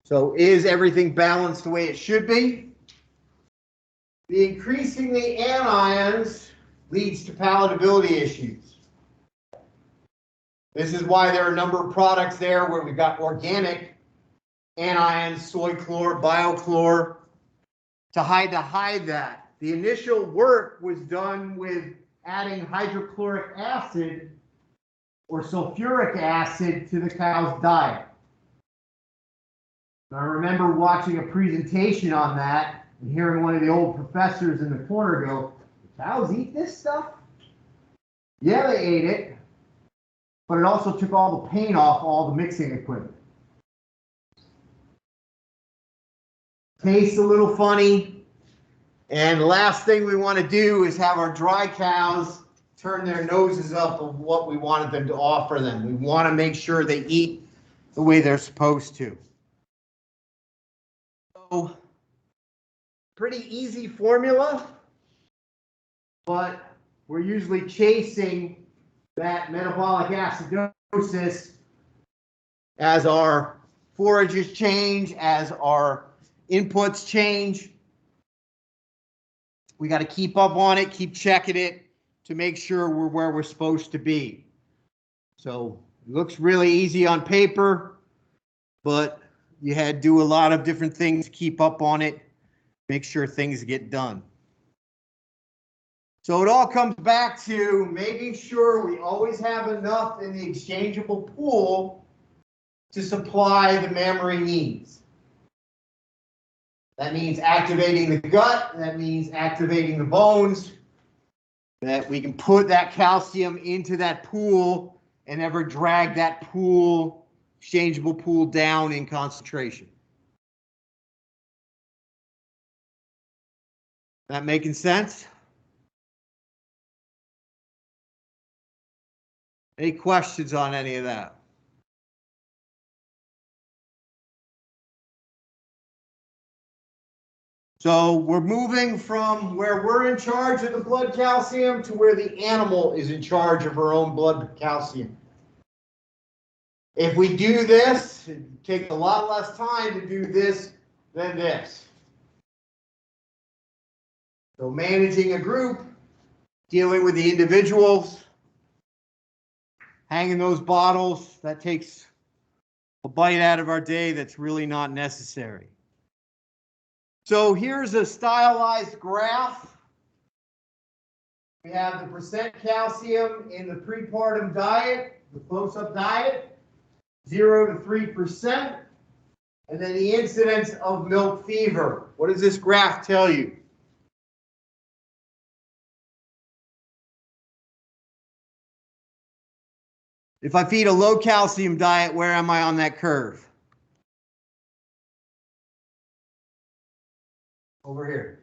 So is everything balanced the way it should be? The increasing the anions leads to palatability issues. This is why there are a number of products there where we've got organic anions, soy chlor, biochlor, to hide that. The initial work was done with adding hydrochloric acid or sulfuric acid to the cow's diet. I remember watching a presentation on that and hearing one of the old professors in the corner go, cows eat this stuff? Yeah, they ate it, but it also took all the paint off all the mixing equipment. Tastes a little funny. And the last thing we want to do is have our dry cows turn their noses up of what we wanted them to offer them. We want to make sure they eat the way they're supposed to. So, pretty easy formula, but we're usually chasing that metabolic acidosis as our forages change, as our inputs change. We got to keep up on it, keep checking it to make sure we're where we're supposed to be. So it looks really easy on paper, but you had to do a lot of different things to keep up on it, make sure things get done. So it all comes back to making sure we always have enough in the exchangeable pool to supply the mammary needs. That means activating the gut, that means activating the bones, that we can put that calcium into that pool and never drag that pool, exchangeable pool, down in concentration. That making sense? Any questions on any of that? So we're moving from where we're in charge of the blood calcium to where the animal is in charge of her own blood calcium. If we do this, it takes a lot less time to do this than this. So managing a group, dealing with the individuals, hanging those bottles, that takes a bite out of our day that's really not necessary. So here's a stylized graph. We have the percent calcium in the prepartum diet, the close-up diet, 0 to 3%, and then the incidence of milk fever. What does this graph tell you? If I feed a low calcium diet, where am I on that curve? Over here.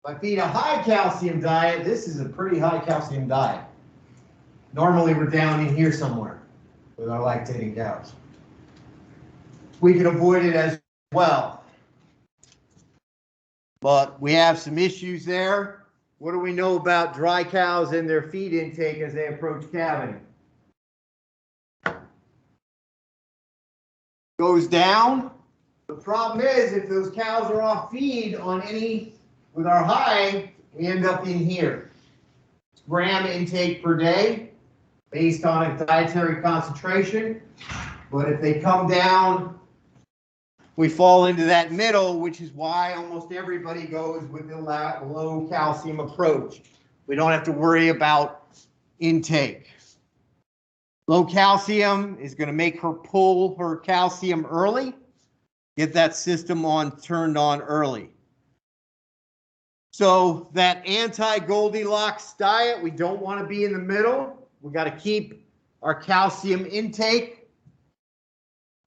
If I feed a high calcium diet, this is a pretty high calcium diet. Normally we're down in here somewhere with our lactating cows. we can avoid it as well. But we have some issues there. What do we know about dry cows and their feed intake as they approach calving? Goes down. The problem is if those cows are off feed on any, with our high, we end up in here. Gram intake per day based on a dietary concentration. But if they come down, we fall into that middle, which is why almost everybody goes with the low calcium approach. We don't have to worry about intake. Low calcium is going to make her pull her calcium early, get that system turned on early. So that anti-Goldilocks diet, we don't want to be in the middle. We got to keep our calcium intake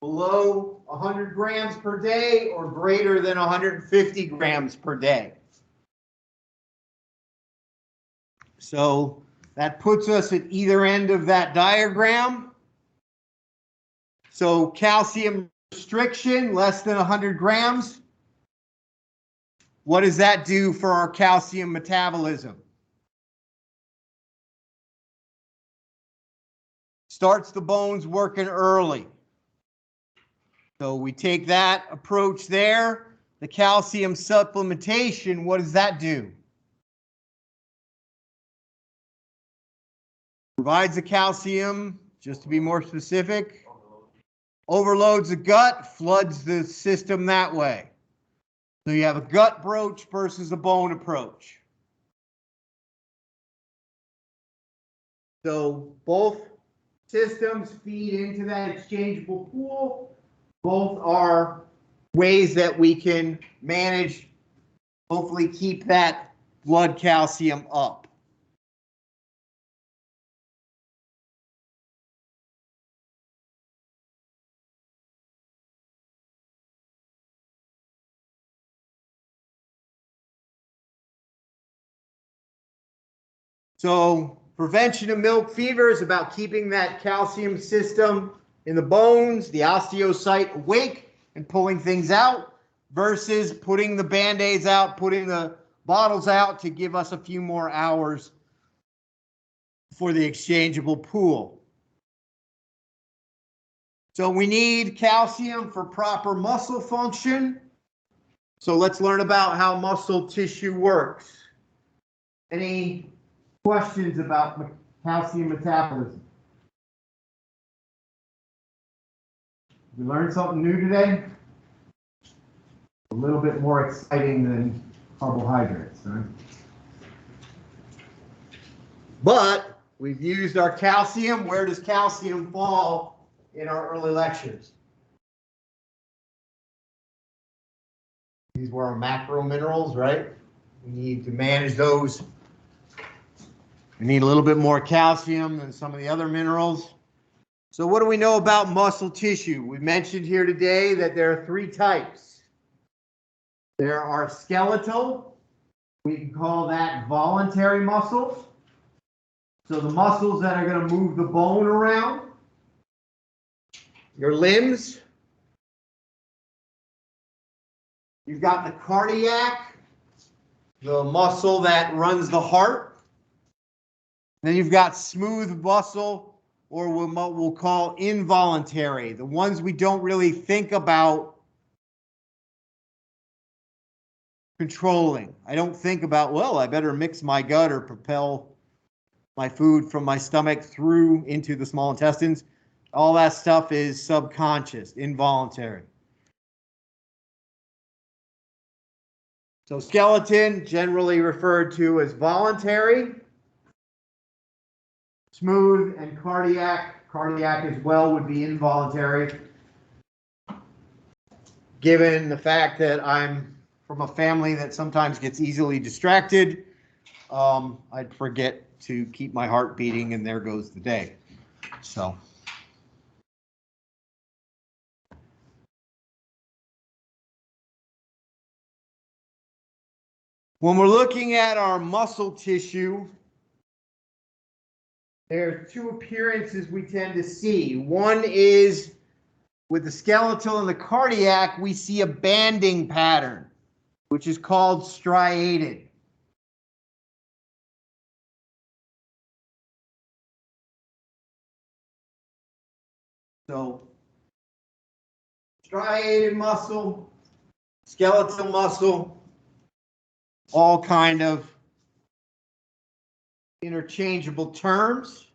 below 100 grams per day or greater than 150 grams per day. So that puts us at either end of that diagram. So calcium restriction, less than 100 grams. What does that do for our calcium metabolism? Starts the bones working early. So we take that approach there. The calcium supplementation, what does that do? Provides the calcium, just to be more specific, overloads the gut, floods the system that way. So you have a gut approach versus a bone approach. So both systems feed into that exchangeable pool. Both are ways that we can manage, hopefully keep that blood calcium up. So prevention of milk fever is about keeping that calcium system in the bones, the osteocyte awake and pulling things out versus putting the Band-Aids out, putting the bottles out to give us a few more hours for the exchangeable pool. So we need calcium for proper muscle function. So let's learn about how muscle tissue works. Any questions about calcium metabolism? We learned something new today? A little bit more exciting than carbohydrates, right? But we've used our calcium. Where does calcium fall in our early lectures? These were our macro minerals, right? We need to manage those. We need a little bit more calcium than some of the other minerals. So what do we know about muscle tissue? We mentioned here today that there are three types. There are skeletal. We can call that voluntary muscles. So the muscles that are going to move the bone around. Your limbs. You've got the cardiac, the muscle that runs the heart. Then you've got smooth muscle, or what we'll call involuntary, the ones we don't really think about controlling. I don't think about, well, I better mix my gut or propel my food from my stomach through into the small intestines. All that stuff is subconscious, involuntary. So skeleton, generally referred to as voluntary. Smooth and cardiac. Cardiac as well would be involuntary. Given the fact that I'm from a family that sometimes gets easily distracted, I'd forget to keep my heart beating and there goes the day. So. When we're looking at our muscle tissue, there are two appearances we tend to see. One is with the skeletal and the cardiac, we see a banding pattern, which is called striated. So, striated muscle, skeletal muscle, all kind of interchangeable terms.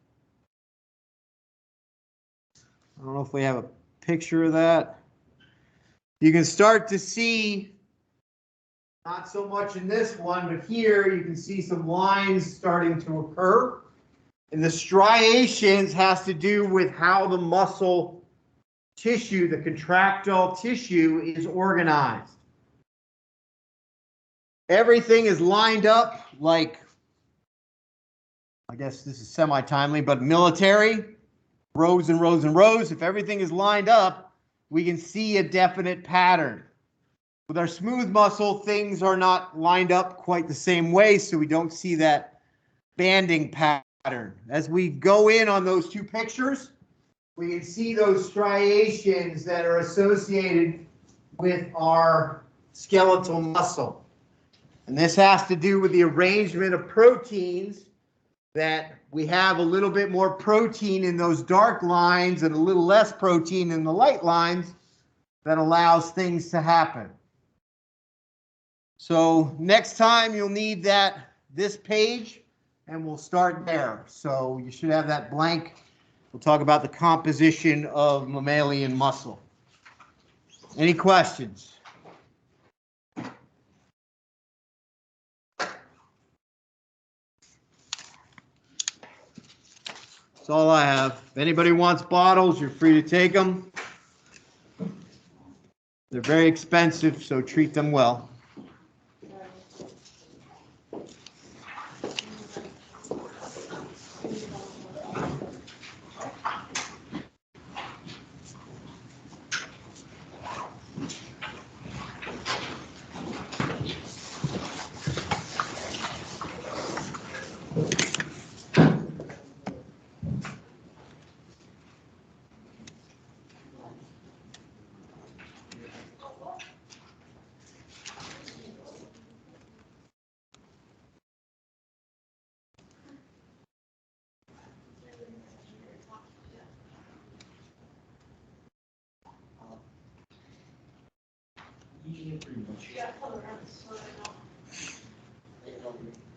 I don't know if we have a picture of that. You can start to see, not so much in this one, but here you can see some lines starting to occur. And the striations has to do with how the muscle tissue, the contractile tissue, is organized. Everything is lined up like, I guess this is semi-timely, but military, rows and rows and rows. If everything is lined up, we can see a definite pattern. With our smooth muscle, things are not lined up quite the same way, so we don't see that banding pattern. As we go in on those two pictures, we can see those striations that are associated with our skeletal muscle. And this has to do with the arrangement of proteins, that we have a little bit more protein in those dark lines and a little less protein in the light lines that allows things to happen. So next time you'll need this page, and we'll start there. So you should have that blank. We'll talk about the composition of mammalian muscle. Any questions? That's all I have. If anybody wants bottles, you're free to take them. They're very expensive, so treat them well. Pretty much. Yeah, color, so I know.